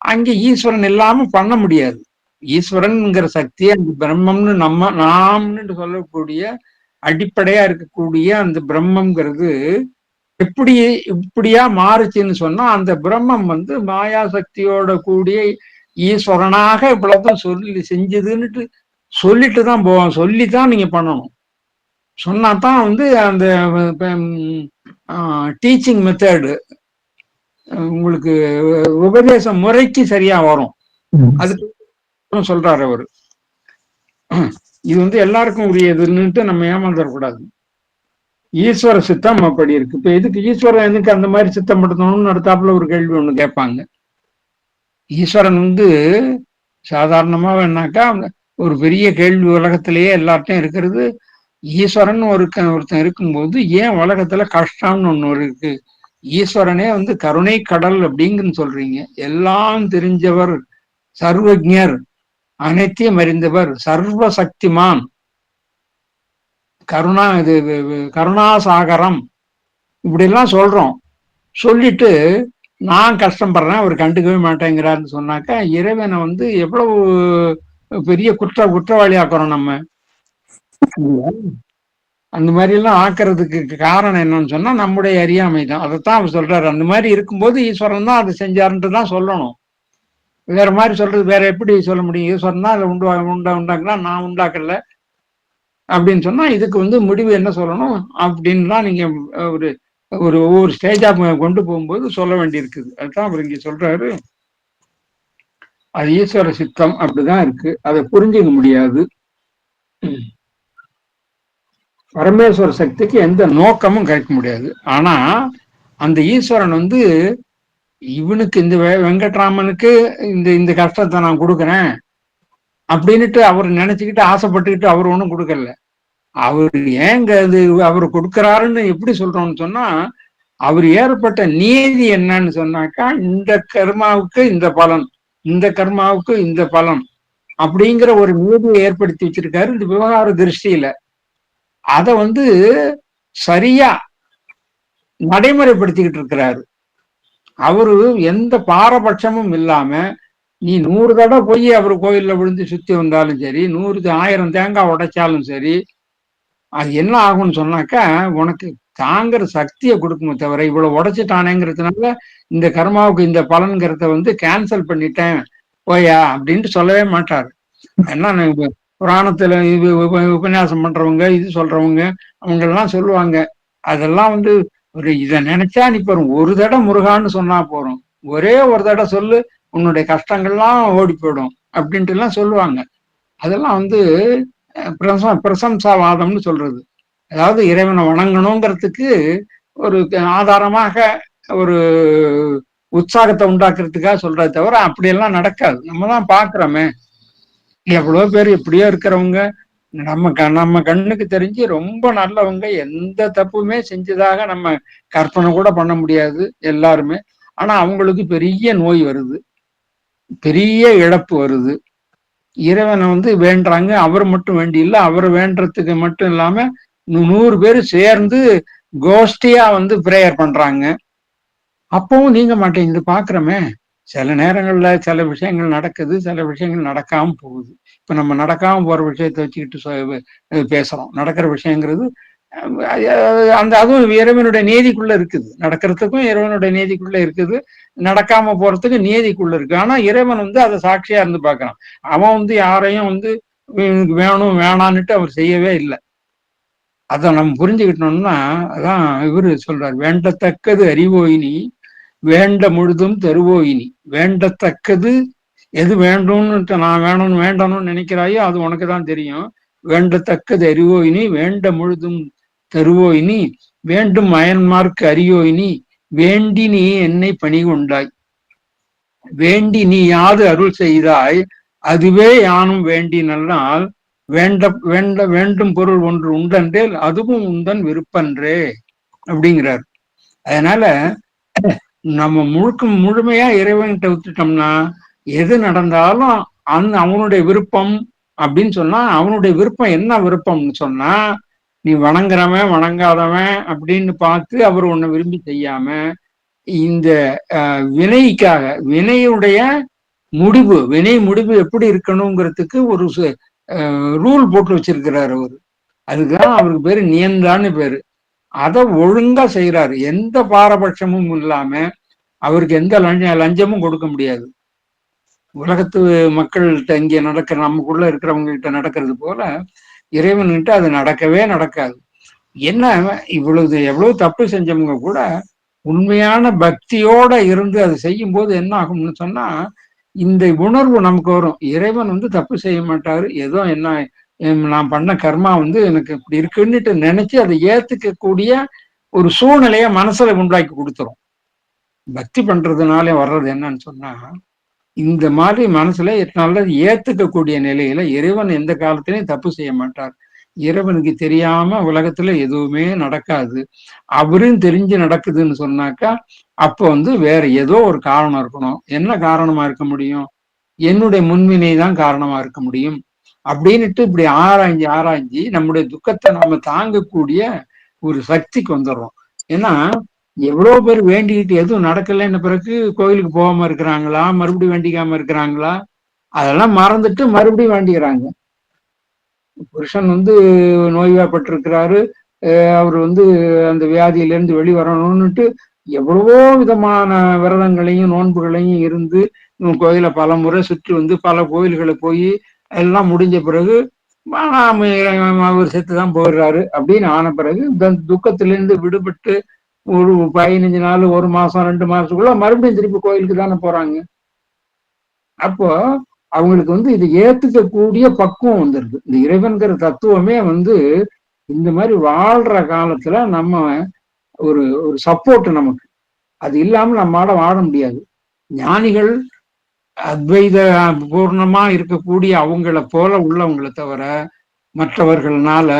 அங்க ஈஸ்வரன் இல்லாம பண்ண முடியாது. ஈஸ்வரன்ங்கிற சக்தியை அந்த பிரம்மம்னு நாம்னு சொல்லக்கூடிய அடிப்படையா இருக்கக்கூடிய அந்த பிரம்மம்ங்கிறது இப்படியா மாறுச்சுன்னு சொன்னா, அந்த பிரம்மம் மாயா சக்தியோட கூடிய ஈஸ்வரனாக இவ்வளவுதான் சொல்லி செஞ்சதுன்னுட்டு சொல்லிட்டு தான் போவோம். சொல்லித்தான் நீங்க பண்ணணும். சொன்னாதான் அந்த டீச்சிங் மெத்தடு உங்களுக்கு உபதேச முறைக்கு சரியா வரும். அதுக்கு சொல்றாரு அவரு. இது எல்லாருக்கும் உரியதுன்னுட்டு நம்ம ஏமாந்துடக்கூடாது. ஈஸ்வர சித்தம் அப்படி இருக்கு. இப்ப எதுக்கு ஈஸ்வரன் எதுக்கு அந்த மாதிரி சித்தம் படுத்தணும்னு அடுத்தாப்புல ஒரு கேள்வி ஒண்ணு கேட்பாங்க. ஈஸ்வரன் சாதாரணமா வேணாக்கா ஒரு பெரிய கேள்வி உலகத்திலேயே எல்லார்ட்டையும் இருக்கிறது. ஈஸ்வரன் ஒருத்தன் இருக்கும்போது ஏன் உலகத்துல கஷ்டம்னு ஒண்ணு இருக்கு? ஈஸ்வரனே கருணை கடல் அப்படிங்குன்னு சொல்றீங்க. எல்லாம் தெரிஞ்சவர், சர்வஜர், அனைத்தையும் அறிந்தவர், சர்வ சக்திமான், கருணாசாகரம் இப்படி எல்லாம் சொல்றோம். சொல்லிட்டு நான் கஷ்டப்படுறேன் அவர் கண்டுக்கவே மாட்டேங்கிறாருன்னு சொன்னாக்கா இறைவனை எவ்வளவு பெரிய குற்றவாளி ஆக்குறோம் நம்ம. அந்த மாதிரி எல்லாம் ஆக்குறதுக்கு காரணம் என்னன்னு சொன்னா நம்முடைய அறியாமை தான். அதைத்தான் அவர் சொல்றாரு. அந்த மாதிரி இருக்கும்போது ஈஸ்வரன் தான் அதை செஞ்சாருன்ட்டு தான் சொல்லணும். வேற மாதிரி சொல்றது வேற எப்படி சொல்ல முடியும்? ஈஸ்வரன் தான் அதை உண்டாக்குனா நான் உண்டாக்கல அப்படின்னு சொன்னா இதுக்கு முடிவு என்ன சொல்லணும் அப்படின்னு தான் நீங்க ஒரு ஒவ்வொரு ஸ்டேஜா கொண்டு போகும்போது சொல்ல வேண்டியிருக்குது. அதுதான் அவர் இங்க சொல்றாரு. அது ஈஸ்வர சித்தம் அப்படிதான் இருக்கு, அதை புரிஞ்சுக்க முடியாது. பரமேஸ்வர சக்திக்கு எந்த நோக்கமும் கிடைக்க முடியாது. ஆனா அந்த ஈஸ்வரன் வந்து இவனுக்கு இந்த வெங்கட்ராமனுக்கு இந்த இந்த கஷ்டத்தை நான் கொடுக்குறேன் அப்படின்னுட்டு அவர் நினைச்சுக்கிட்டு ஆசைப்பட்டுக்கிட்டு அவர் ஒண்ணும் கொடுக்கல. அவர் ஏங்க அது அவர் கொடுக்கிறாருன்னு எப்படி சொல்றோம்னு சொன்னா, அவர் ஏற்பட்ட நீதி என்னன்னு சொன்னாக்கா, இந்த கர்மாவுக்கு இந்த பலன், இந்த கர்மாவுக்கு இந்த பலன் அப்படிங்கிற ஒரு நீதியை ஏற்படுத்தி வச்சிருக்காரு இந்த விவகார திருஷ்டியில. அத வந்து சரியா நடைமுறைப்படுத்திக்கிட்டு இருக்கிறாரு. அவரு எந்த பாரபட்சமும் இல்லாம, நீ 100 தடவை போய் அவர் கோயில்ல விழுந்து சுத்தி வந்தாலும் சரி, 1000 தேங்காய் உடைச்சாலும் சரி, அது என்ன ஆகும்னு சொன்னாக்கா, உனக்கு தாங்குற சக்தியை கொடுக்குமே தவிர, இவ்வளவு உடைச்சிட்டானேங்கிறதுனால இந்த கர்மாவுக்கு இந்த பலன்கிறத வந்து கேன்சல் பண்ணிட்டேன் போயா அப்படின்ட்டு சொல்லவே மாட்டாரு. என்ன புராணத்துல இது உபன்யாசம் பண்றவங்க, இது சொல்றவங்க, அவங்க எல்லாம் சொல்லுவாங்க. அதெல்லாம் வந்து ஒரு இத நினைச்சா நீ பாரு, ஒரு தடவை முருகான்னு சொன்னா போறோம், ஒரே ஒரு தடவை சொல்லு, உன்னுடைய கஷ்டங்கள்லாம் ஓடி போயிடும் அப்படின்ட்டு எல்லாம் சொல்லுவாங்க. அதெல்லாம் வந்து பிரசம்சாவாதம்னு சொல்றது. அதாவது இறைவனை வணங்கணுங்கிறதுக்கு ஒரு ஆதாரமாக ஒரு உற்சாகத்தை உண்டாக்குறதுக்காக சொல்றதை தவிர அப்படியெல்லாம் நடக்காது. நம்ம தான் பாக்குறோமே, எவ்வளவு பேர் எப்படியோ இருக்கிறவங்க, நம்ம கண்ணுக்கு தெரிஞ்சு ரொம்ப நல்லவங்க, எந்த தப்புமே செஞ்சதாக நம்ம கற்பனை கூட பண்ண முடியாது எல்லாருமே. ஆனா அவங்களுக்கு பெரிய நோய் வருது, பெரிய இழப்பு வருது. இறைவனை வந்து வேண்டுறாங்க, அவர் மட்டும் வேண்டி இல்ல, அவர் வேண்டறதுக்கு மட்டும் இல்லாம 100 பேர் சேர்ந்து கோஷ்டியா வந்து பிரேயர் பண்றாங்க. அப்பவும் நீங்க மாட்டேங்குது, பாக்குறோமே. சில நேரங்கள்ல சில விஷயங்கள் நடக்குது, சில விஷயங்கள் நடக்காம போகுது. இப்ப நம்ம நடக்காம போற விஷயத்த வச்சுக்கிட்டு பேசுறோம். நடக்கிற விஷயங்கிறது அந்த அதுவும் இறைவனுடைய நீதிக்குள்ள இருக்குது. நடக்கிறதுக்கும் இறைவனுடைய நீதிக்குள்ள இருக்குது, நடக்காம போறதுக்கு நீதிக்குள்ள இருக்கு. ஆனா இறைவன் வந்து அதை சாட்சியா இருந்து பார்க்கறான். அவன் வந்து யாரையும் வந்து வேணும் வேணான்னுட்டு அவர் செய்யவே இல்லை. அதை நம்ம புரிஞ்சுக்கிட்டோம்னா, அதான் இவரு சொல்றாரு, வேண்டத்தக்கது அறிவோயினி வேண்ட முழுதும் தருவோயினி. வேண்டத்தக்கது எது வேண்டும்னு நான் வேண்டணும்னு நினைக்கிறாயோ அது உனக்கு தான் தெரியும். வேண்டத்தக்கது அறிவோயினி வேண்ட முழுதும் தருவோயினி வேண்டும் அயன்மார்க்கு அறியோயினி வேண்டி நீ என்னை பணி கொண்டாய். வேண்டி நீ யாது அருள் செய்தாய் அதுவே யானும் வேண்டி நல்லால் வேண்ட வேண்ட வேண்டும் பொருள் ஒன்று உண்டன்றேல் அதுவும் உந்தன் விருப்பன்றே அப்படிங்கிறார். அதனால நம்ம முழுமையா இறைவன்கிட்ட விட்டுட்டோம்னா எது நடந்தாலும் அவனுடைய விருப்பம் அப்படின்னு சொன்னா, அவனுடைய விருப்பம் என்ன விருப்பம்னு சொன்னா, நீ வணங்குறவன் வணங்காதவன் அப்படின்னு பார்த்து அவர் உன்னை விரும்பி செய்யாம, இந்த வினைக்காக வினையுடைய முடிவு, வினை முடிவு எப்படி இருக்கணுங்கிறதுக்கு ஒரு ரூல் போட்டு வச்சிருக்கிறார் அவரு. அதுதான் அவருக்கு பேரு நியந்தான்னு பேரு. அதை ஒழுங்கா செய்யறாரு, எந்த பாரபட்சமும் இல்லாம. அவருக்கு எந்த லஞ்சமும் கொடுக்க முடியாது. உலகத்து மக்கள்கிட்ட இங்க நடக்கிற, நமக்குள்ள இருக்கிறவங்க கிட்ட நடக்கிறது போல இறைவன்கிட்ட அது நடக்கவே நடக்காது. என்ன இவ்வளவு எவ்வளவு தப்பு செஞ்சவங்க கூட உண்மையான பக்தியோட இருந்து அதை செய்யும் போது என்ன ஆகும்னு சொன்னா, இந்த உணர்வு நமக்கு வரும். இறைவன் வந்து தப்பு செய்ய மாட்டாரு, ஏதோ என்ன நான் பண்ண கர்மா வந்து எனக்கு இப்படி இருக்குன்னுட்டு நினைச்சு அதை ஏத்துக்க கூடிய ஒரு சூழ்நிலைய மனசுல உண்டாக்கி கொடுத்துரும். பக்தி பண்றதுனால வர்றது என்னன்னு சொன்னா, இந்த மாதிரி மனசுல நல்லது ஏத்துக்கக்கூடிய நிலையில இறைவன் எந்த காலத்திலையும் தப்பு செய்ய மாட்டார். இறைவனுக்கு தெரியாம உலகத்துல எதுவுமே நடக்காது. அவரும் தெரிஞ்சு நடக்குதுன்னு சொன்னாக்கா, அப்ப வந்து வேற ஏதோ ஒரு காரணம் இருக்கணும். என்ன காரணமா இருக்க முடியும்? என்னுடைய முன்வினை தான் காரணமா இருக்க முடியும் அப்படின்னுட்டு இப்படி ஆராய்ஞ்சு ஆராய்ஞ்சு நம்முடைய துக்கத்தை நாம தாங்கக்கூடிய ஒரு சக்திக்கு வந்துடுறோம். ஏன்னா எவ்வளவு பேர் வேண்டிக்கிட்டு எதுவும் நடக்கலைன்னு பிறகு கோயிலுக்கு போகாம இருக்கிறாங்களா, மறுபடியும் வேண்டிக்காம இருக்கிறாங்களா, அதெல்லாம் மறந்துட்டு மறுபடியும் வேண்டிக்கிறாங்க. புருஷன் வந்து நோய்வாய்ப்பட்டிருக்கிறாரு, அவர் வந்து அந்த வியாதியிலிருந்து வெளிவரணும்னுட்டு எவ்வளவோ விதமான விரதங்களையும் நோன்புகளையும் இருந்து கோயிலை பல முறை சுற்றி வந்து பல கோயில்களை போய் எல்லாம் முடிஞ்ச பிறகு அவர் செத்துதான் போயிடுறாரு அப்படின்னு ஆன பிறகு துக்கத்திலிருந்து விடுபட்டு ஒரு 15 நாள், 1 மாசம், 2 மாசத்துக்குள்ள மறுபடியும் திருப்பி கோயிலுக்கு தானே போறாங்க. அப்போ அவங்களுக்கு வந்து இதை ஏத்துக்கக்கூடிய பக்குவம் வந்துருது. இந்த இறைவன்கிற தத்துவமே வந்து இந்த மாதிரி வாழ்ற காலத்துல நம்ம ஒரு ஒரு சப்போர்ட் நமக்கு. அது இல்லாமல் நம்மால வாழ முடியாது. ஞானிகள் அத்வைத பூர்ணமா இருக்கக்கூடிய அவங்கள போல உள்ளவங்களை தவிர மற்றவர்கள்னால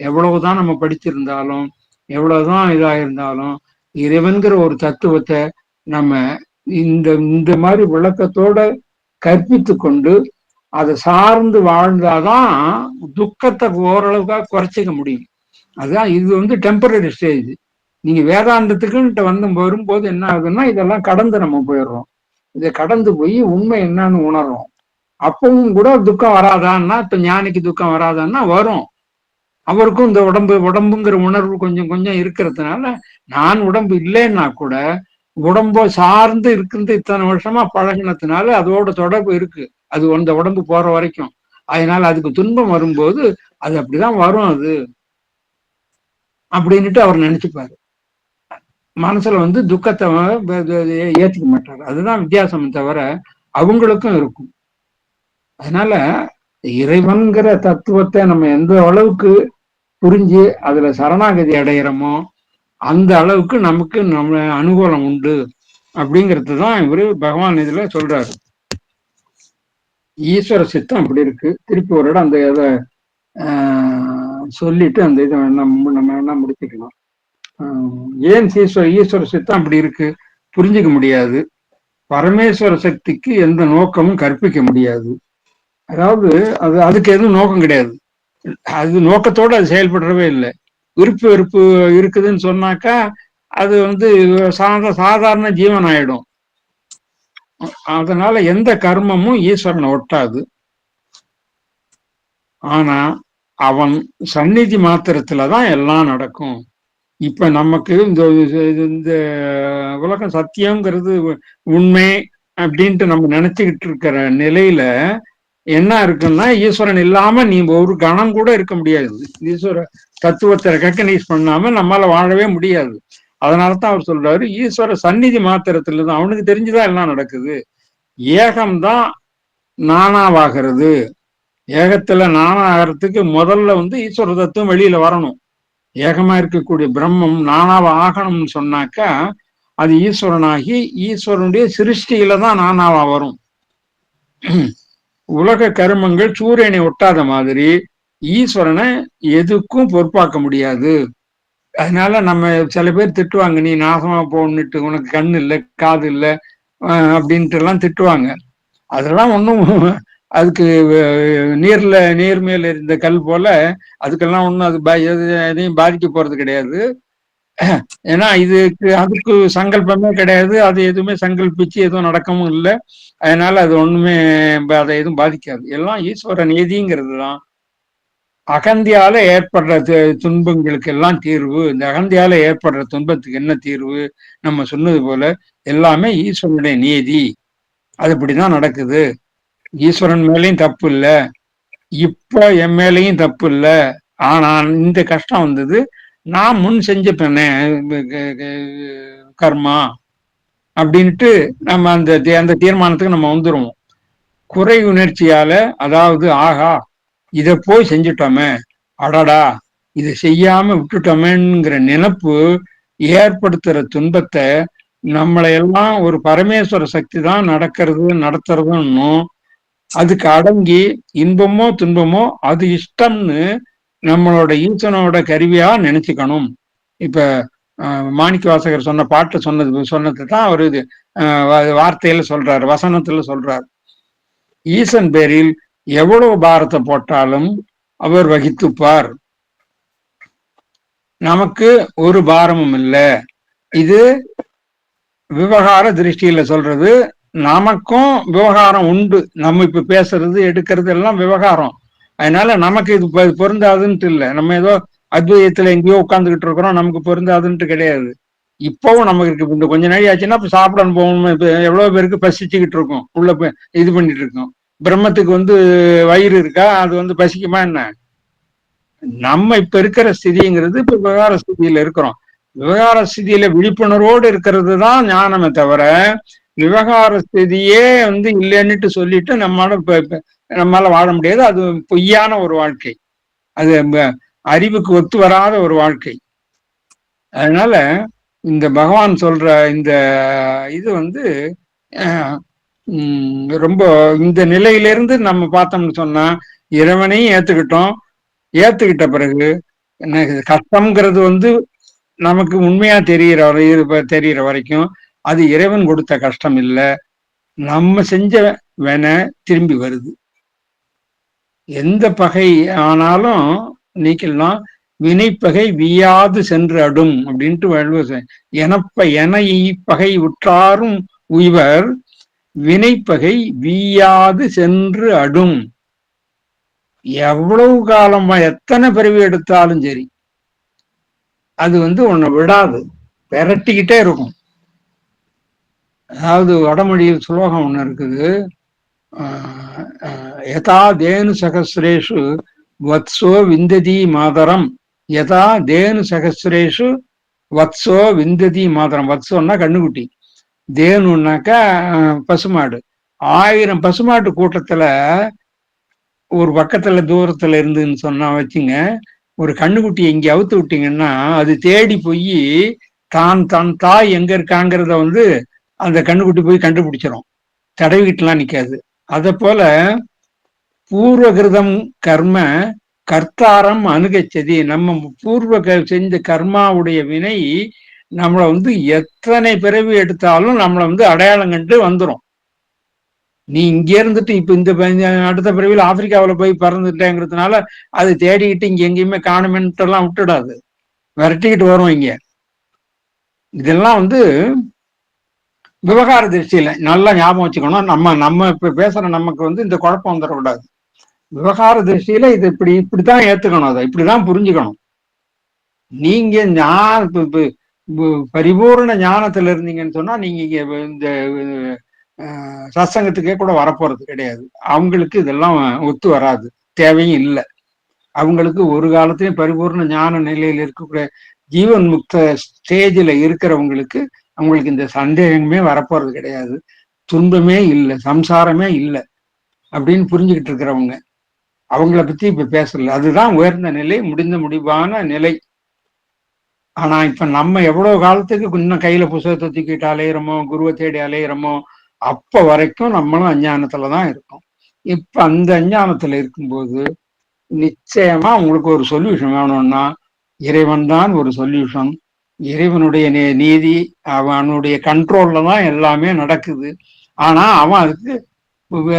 எவ்வளவுதான் நம்ம படிச்சிருந்தாலும் எவ்வளவுதான் இதா இருந்தாலும் இறைவன்கிற ஒரு தத்துவத்தை நம்ம இந்த இந்த மாதிரி விளக்கத்தோட கற்பித்து கொண்டு அதை சார்ந்து வாழ்ந்தாதான் துக்கத்தை ஓரளவுக்காக குறைச்சிக்க முடியும். அதுதான் இது டெம்பரரி ஸ்டேஜ். நீங்க வேதாந்தத்துக்குன்ட்டு வரும்போது என்ன ஆகுதுன்னா இதெல்லாம் கடந்து நம்ம போயிடுறோம். இதை கடந்து போய் உண்மை என்னன்னு உணர்றோம். அப்பவும் கூட துக்கம் வராதான்னா, இப்ப ஞானிக்கு துக்கம் வராதான்னா வரும். அவருக்கும் இந்த உடம்புங்கிற உணர்வு கொஞ்சம் கொஞ்சம் இருக்கிறதுனால, நான் உடம்பு இல்லைன்னா கூட உடம்பை சார்ந்து இருக்குது இத்தனை வருஷமா பழகினதுனால அதோட தொடர்பு இருக்கு. அது அந்த உடம்பு போற வரைக்கும். அதனால அதுக்கு துன்பம் வரும்போது அது அப்படிதான் வரும் அது அப்படின்னுட்டு அவர் நினைச்சுப்பாரு. மனசுல துக்கத்தை ஏத்துக்க மாட்டாரு. அதுதான் வித்தியாசம் தவிர அவங்களுக்கும் இருக்கும். அதனால இறைவன்கிற தத்துவத்தை நம்ம எந்த அளவுக்கு புரிஞ்சு அதுல சரணாகதி அடையிறோமோ அந்த அளவுக்கு நமக்கு நம்ம அனுகூலம் உண்டு அப்படிங்கிறது தான் இவரு பகவான் இதுல சொல்றாரு. ஈஸ்வர சித்தம் அப்படி இருக்கு. திருப்பி ஒரு இடம் அந்த இதை சொல்லிட்டு அந்த இதை நம்ம என்ன முடிச்சுக்கலாம். ஏன் ஈஸ்வர சித்தம் அப்படி இருக்கு புரிஞ்சுக்க முடியாது. பரமேஸ்வர சக்திக்கு எந்த நோக்கமும் கற்பிக்க முடியாது. அதாவது அதுக்கு எதுவும் நோக்கம் கிடையாது. அது நோக்கத்தோடு அது செயல்படுறவே இல்லை. விருப்பு வெறுப்பு இருக்குதுன்னு சொன்னாக்கா அது சாதாரண ஜீவன் ஆயிடும். அதனால எந்த கர்மமும் ஈஸ்வரனை ஒட்டாது. ஆனா அவன் சந்நிதி மாத்திரத்துலதான் எல்லாம் நடக்கும். இப்ப நமக்கு இந்த உலகம் சத்தியம்ங்கிறது உண்மை அப்படின்ட்டு நம்ம நினைச்சுக்கிட்டு இருக்கிற நிலையில என்ன இருக்குன்னா ஈஸ்வரன் இல்லாம நீ ஒரு கணம் கூட இருக்க முடியாது. ஈஸ்வர தத்துவத்தை ரெகக்னைஸ் பண்ணாம நம்மளால வாழவே முடியாது. அதனாலதான் அவர் சொல்றாரு ஈஸ்வர சந்நிதி மாத்திரத்துலதான் அவனுக்கு தெரிஞ்சுதான் எல்லாம் நடக்குது. ஏகம்தான் நானாவாகிறது. ஏகத்துல நானாகிறதுக்கு முதல்ல ஈஸ்வர தத்துவம் வெளியில வரணும். ஏகமா இருக்கக்கூடிய பிரம்மம் நானாவ ஆகணும்னு சொன்னாக்கா அது ஈஸ்வரனாகி ஈஸ்வரனுடைய சிருஷ்டியில தான் நானாவா வரும். உலக கருமங்கள் சூரியனை ஒட்டாத மாதிரி ஈஸ்வரனை எதுக்கும் பொறுப்பாக்க முடியாது. அதனால நம்ம சில பேர் திட்டுவாங்க, நீ நாசமா போன்னுட்டு, உனக்கு கண்ணு இல்லை காது இல்லை அப்படின்ட்டு எல்லாம் திட்டுவாங்க. அதெல்லாம் ஒன்றும் அதுக்கு நீர் மேல இருந்த கல் போல அதுக்கெல்லாம் ஒன்றும் அது எதையும் பாதிக்க போறது கிடையாது. ஏன்னா அதுக்கு சங்கல்பமே கிடையாது. அது எதுவுமே சங்கல்பிச்சு எதுவும் நடக்கவும் இல்லை. அதனால அது ஒண்ணுமே அதை எதுவும் பாதிக்காது. எல்லாம் ஈஸ்வர நீதிங்கிறது தான். அகந்தியால ஏற்படுற துன்பங்களுக்கு எல்லாம் தீர்வு. இந்த அகந்தியால ஏற்படுற துன்பத்துக்கு என்ன தீர்வு? நம்ம சொன்னது போல எல்லாமே ஈஸ்வரனுடைய நீதி. அது இப்படிதான் நடக்குது. ஈஸ்வரன் மேலேயும் தப்பு இல்லை, இப்ப என் மேலேயும் தப்பு இல்லை. ஆனா இந்த கஷ்டம் வந்தது நான் முன் செஞ்சுட்டேனே கர்மா அப்படின்ட்டு நம்ம அந்த தீர்மானத்துக்கு நம்ம வந்துருவோம். குறை உணர்ச்சியால, அதாவது ஆகா இத போய் செஞ்சுட்டோமே, அடடா இதை செய்யாம விட்டுட்டோமேங்கிற நினைப்பு ஏற்படுத்துற துன்பத்தை நம்மளையெல்லாம் ஒரு பரமேஸ்வர சக்தி தான் நடத்துறதுன்னும் அதுக்கு அடங்கி இன்பமோ துன்பமோ அது இஷ்டம்னு நம்மளோட ஈசனோட கருவியா நினைச்சுக்கணும். இப்ப மாணிக்க வாசகர் சொன்ன பாட்டு சொன்னது தான் அவர் இது வார்த்தையில சொல்றாரு, வசனத்துல சொல்றாரு. ஈசன் பேரில் எவ்வளவு பாரத்தை போட்டாலும் அவர் வகித்துப்பார், நமக்கு ஒரு பாரமும் இல்லை. இது விவகார திருஷ்டியில சொல்றது. நமக்கும் விவகாரம் உண்டு. நம்ம இப்ப பேசுறது எடுக்கிறது எல்லாம் விவகாரம். அதனால நமக்கு இது பொருந்தாதுன்ட்டு இல்லை. நம்ம ஏதோ அத்வைதத்துல எங்கேயோ உட்காந்துக்கிட்டு இருக்கிறோம், நமக்கு பொருந்தாதுன்ட்டு கிடையாது. இப்பவும் நமக்கு இருக்கு. இந்த கொஞ்ச நாள் ஆச்சுன்னா இப்ப சாப்பிடணும் போகணும். இப்ப எவ்வளவு பேருக்கு பசிச்சுக்கிட்டு இருக்கும், உள்ள இது பண்ணிட்டு இருக்கோம். பிரம்மத்துக்கு வயிறு இருக்கா? அது பசிக்குமா என்ன? நம்ம இப்ப இருக்கிற ஸ்திதிங்கிறது இப்ப விவகார ஸ்திதியில இருக்கிறோம். விவகார ஸ்திதியில விழிப்புணர்வோடு இருக்கிறது தான் ஞானமே தவிர விவகார ஸ்திதியே இல்லைன்னுட்டு சொல்லிட்டு நம்மளால வாழ முடியாது. அது பொய்யான ஒரு வாழ்க்கை, அது அறிவுக்கு ஒத்து வராத ஒரு வாழ்க்கை. அதனால இந்த பகவான் சொல்ற இந்த இது வந்து ரொம்ப இந்த நிலையிலிருந்து நம்ம பார்த்தோம்னு சொன்னா இறைவனையும் ஏத்துக்கிட்டோம். ஏத்துக்கிட்ட பிறகு என்ன கஷ்டம்ங்கிறது வந்து நமக்கு உண்மையா தெரியற வரைக்கும் அது இறைவன் கொடுத்த கஷ்டம் இல்ல, நம்ம செஞ்ச வேண திரும்பி வருது. எந்த பகை ஆனாலும் நீக்கலாம், வினைப்பகை வீயாது சென்று அடும் அப்படின்ட்டு வள்ளுவர். என பகை உற்றாரும் உய்வர் வினைப்பகை வீயாது சென்று அடும். எவ்வளவு காலமா எத்தனை பிறவி எடுத்தாலும் சரி அது வந்து உன்னை விடாது, விரட்டிக்கிட்டே இருக்கும். அதாவது வடமொழியில் சுலோகம் ஒண்ணு இருக்குது, யதா தேனு சகசிரேஷு வத்சோ விந்ததி மாதரம், யதா தேனு சகசிரேஷு வத்சோ விந்ததி மாதரம். வத்சோன்னா கண்ணுக்குட்டி, தேனுன்னாக்கா பசுமாடு. 1000 பசுமாட்டு கூட்டத்துல ஒரு பக்கத்துல தூரத்துல இருந்துன்னு சொன்னா வச்சுங்க, ஒரு கண்ணுக்குட்டி எங்க அவுத்து விட்டீங்கன்னா அது தேடி போய் தன் தாய் எங்க இருக்காங்கிறத வந்து அந்த கண்ணுக்குட்டி போய் கண்டுபிடிச்சிடும், தடவிக்கிட்டுலாம் நிக்காது. அத போல பூர்வகிருதம் கர்ம கர்த்தாரம் அணுகச்சதி. நம்ம பூர்வ செஞ்ச கர்மாவுடைய வினை நம்மளை வந்து எத்தனை பிறவி எடுத்தாலும் நம்மளை வந்து அடையாளம் கண்டு வந்துடும். நீ இங்க இருந்துட்டு இப்ப இந்த அடுத்த பிறவியில் ஆப்பிரிக்காவில் போய் பறந்துட்டேங்கிறதுனால அது தேடிக்கிட்டு இங்க எங்கேயுமே காணுமென்ட்டு எல்லாம் விட்டுடாது, விரட்டிக்கிட்டு வரும் இங்க. இதெல்லாம் வந்து விவகார திருஷ்டியில நல்லா ஞாபகம் வச்சுக்கணும். நம்ம இப்ப பேசுற நமக்கு வந்து இந்த குழப்பம் வந்துடக்கூடாது. விவகார திருஷ்டியில இது இப்படித்தான் ஏத்துக்கணும், அதை இப்படிதான் புரிஞ்சுக்கணும். நீங்க பரிபூர்ண ஞானத்துல இருந்தீங்கன்னு சொன்னா நீங்க இந்த சத்சங்கத்துக்கே கூட வரப்போறது கிடையாது. அவங்களுக்கு இதெல்லாம் ஒத்து வராது, தேவையும் இல்லை. அவங்களுக்கு ஒரு காலத்திலையும் பரிபூர்ண ஞான நிலையில் இருக்கக்கூடிய ஜீவன் முக்த ஸ்டேஜில் இருக்கிறவங்களுக்கு அவங்களுக்கு இந்த சந்தேகமே வரப்போறது கிடையாது. துன்பமே இல்லை, சம்சாரமே இல்லை அப்படின்னு புரிஞ்சுக்கிட்டு இருக்கிறவங்க, அவங்கள பத்தி இப்ப பேசல. அதுதான் உயர்ந்த நிலை, முடிந்த முடிவான நிலை. ஆனா இப்ப நம்ம எவ்வளவு காலத்துக்கு இன்னும் கையில புத்தகத்தை தூக்கிட்டு அலையிறோமோ, குருவை தேடி அலையிறோமோ, அப்ப வரைக்கும் நம்மளும் அஞ்ஞானத்துலதான் இருக்கோம். இப்ப அந்த அஞ்ஞானத்துல இருக்கும்போது நிச்சயமா உங்களுக்கு ஒரு சொல்யூஷன் வேணும்னா இறைவன் தான் ஒரு சொல்யூஷன். இறைவனுடைய நீதி அவனுடைய கண்ட்ரோல்ல தான் எல்லாமே நடக்குது. ஆனா அவன் அதுக்கு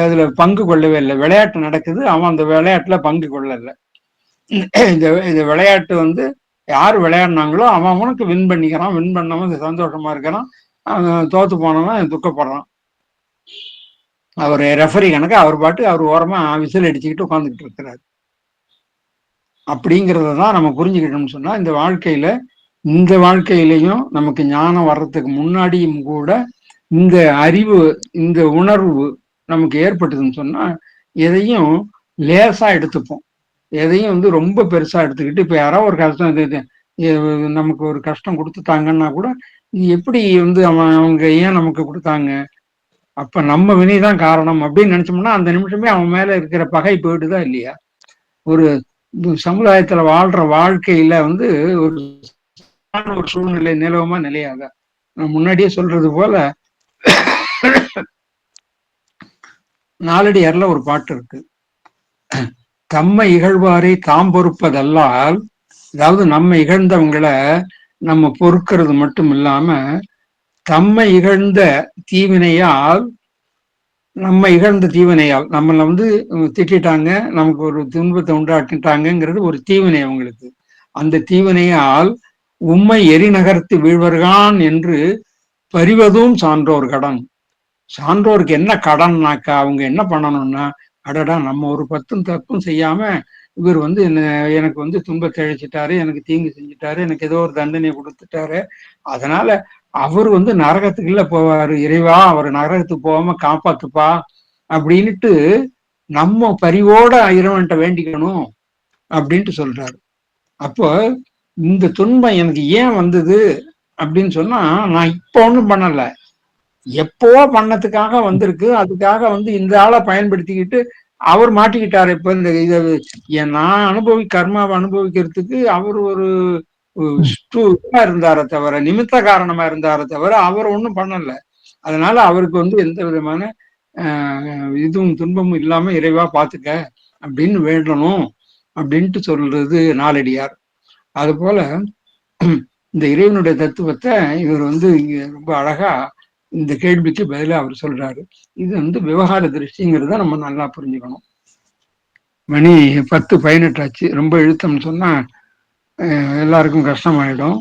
அதுல பங்கு கொள்ளவே இல்லை. விளையாட்டு நடக்குது, அவன் அந்த விளையாட்டுல பங்கு கொள்ளல. இந்த விளையாட்டு வந்து யாரு விளையாடினாங்களோ அவன் அவனுக்கு வின் பண்ணிக்கிறான், வின் பண்ணவன் சந்தோஷமா இருக்கிறான், தோத்து போனவன் துக்கப்படுறான். அவர் ரெஃபரி கணக்கு அவர் பாட்டு அவர் ஓரமா விசில் அடிச்சுக்கிட்டு உட்காந்துக்கிட்டு இருக்கிறாரு. அப்படிங்கிறதான் நம்ம புரிஞ்சுக்கிட்டோம்னு சொன்னா இந்த வாழ்க்கையிலையும் நமக்கு ஞானம் வர்றதுக்கு முன்னாடியும் கூட இந்த அறிவு, இந்த உணர்வு நமக்கு ஏற்பட்டதுன்னு சொன்னா எதையும் லேசா எடுத்துப்போம். எதையும் வந்து ரொம்ப பெருசா எடுத்துக்கிட்டு இப்ப யாரோ ஒரு கஷ்டம் நமக்கு ஒரு கஷ்டம் கொடுத்துட்டாங்கன்னா கூட எப்படி வந்து அவங்க ஏன் நமக்கு கொடுத்தாங்க, அப்ப நம்ம வினைதான் காரணம் அப்படின்னு நினைச்சோம்னா அந்த நிமிஷமே அவன் மேல இருக்கிற பகை போயிட்டுதான் இல்லையா. ஒரு சமுதாயத்துல வாழ்ற வாழ்க்கையில வந்து ஒரு சூழ்நிலை நிலவமா நிலையாக நான் முன்னாடியே சொல்றது போல நாலடியார்ல ஒரு பாட்டு இருக்கு, தம்மை இகழ்வாரை தாம் பொறுப்பதல்லால். அதாவது நம்ம இகழ்ந்தவங்களை நம்ம பொறுக்கிறது மட்டும் இல்லாம தம்மை இகழ்ந்த தீவினையால் நம்மளை வந்து திட்டாங்க, நமக்கு ஒரு துன்பத்தை உண்டாக்கிட்டாங்கிறது ஒரு தீவினை அவங்களுக்கு. அந்த தீவினையால் உம்மை எரிநகர்த்து வீழ்வர்கான் என்று பறிவதும் சான்றோர் கடன். சான்றோருக்கு என்ன கடன்னாக்கா அவங்க என்ன பண்ணணும்னா, அடடா நம்ம ஒரு தப்பும் செய்யாம இவர் வந்து எனக்கு வந்து துன்பத்தை அழிச்சிட்டாரு, எனக்கு தீங்கு செஞ்சுட்டாரு, எனக்கு ஏதோ ஒரு தண்டனை கொடுத்துட்டாரு, அதனால அவர் வந்து நரகத்துக்குள்ள போவாரு, இறைவா அவர் நரகத்துக்கு போகாம காப்பாத்துப்பா அப்படின்ட்டு நம்ம பரிவோட இறைவன்கிட்ட வேண்டிக்கணும் அப்படின்ட்டு சொல்றாரு. அப்போ இந்த துன்பம் எனக்கு ஏன் வந்தது அப்படின்னு சொன்னா நான் இப்ப ஒண்ணும் பண்ணல, எப்போ பண்ணதுக்காக வந்திருக்கு. அதுக்காக வந்து இந்த ஆளை பயன்படுத்திக்கிட்டு அவர் மாட்டிக்கிட்டாரு. இப்ப இந்த இதை நான் கர்மாவை அனுபவிக்கிறதுக்கு அவர் ஒரு இருந்தாரே தவிர, நிமித்த காரணமா இருந்தாரே தவிர, அவர் ஒண்ணும் பண்ணல. அதனால அவருக்கு வந்து எந்த விதமான இதுவும் துன்பமும் இல்லாம இறைவா பாத்துக்க அப்படின்னு வேண்டணும் அப்படின்ட்டு சொல்றது நாலடியார். அது போல இந்த இறைவனுடைய தத்துவத்தை இவர் வந்து இங்க ரொம்ப அழகா இந்த கேள்விக்கு பதிலா அவர் சொல்றாரு. இது வந்து விவகார திருஷ்டிங்கிறத நம்ம நல்லா புரிஞ்சுக்கணும். மணி 10:18 ஆச்சு. ரொம்ப இழுத்தம்னு சொன்னா எல்லாருக்கும் கஷ்டமாயிடும்.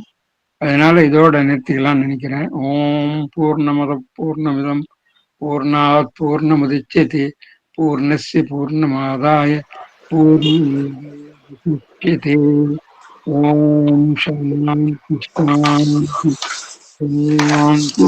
அதனால இதோட நிறுத்திக்கலாம்னு நினைக்கிறேன். ஓம் பூர்ணமத பூர்ணமிதம் பூர்ணாத் பூர்ணமுதச்யதே பூர்ணஸ்ய பூர்ணமாதாய பூர்ணமேவாவசிஷ்யதே. ஓம் சாந்தி சாந்தி சாந்தி.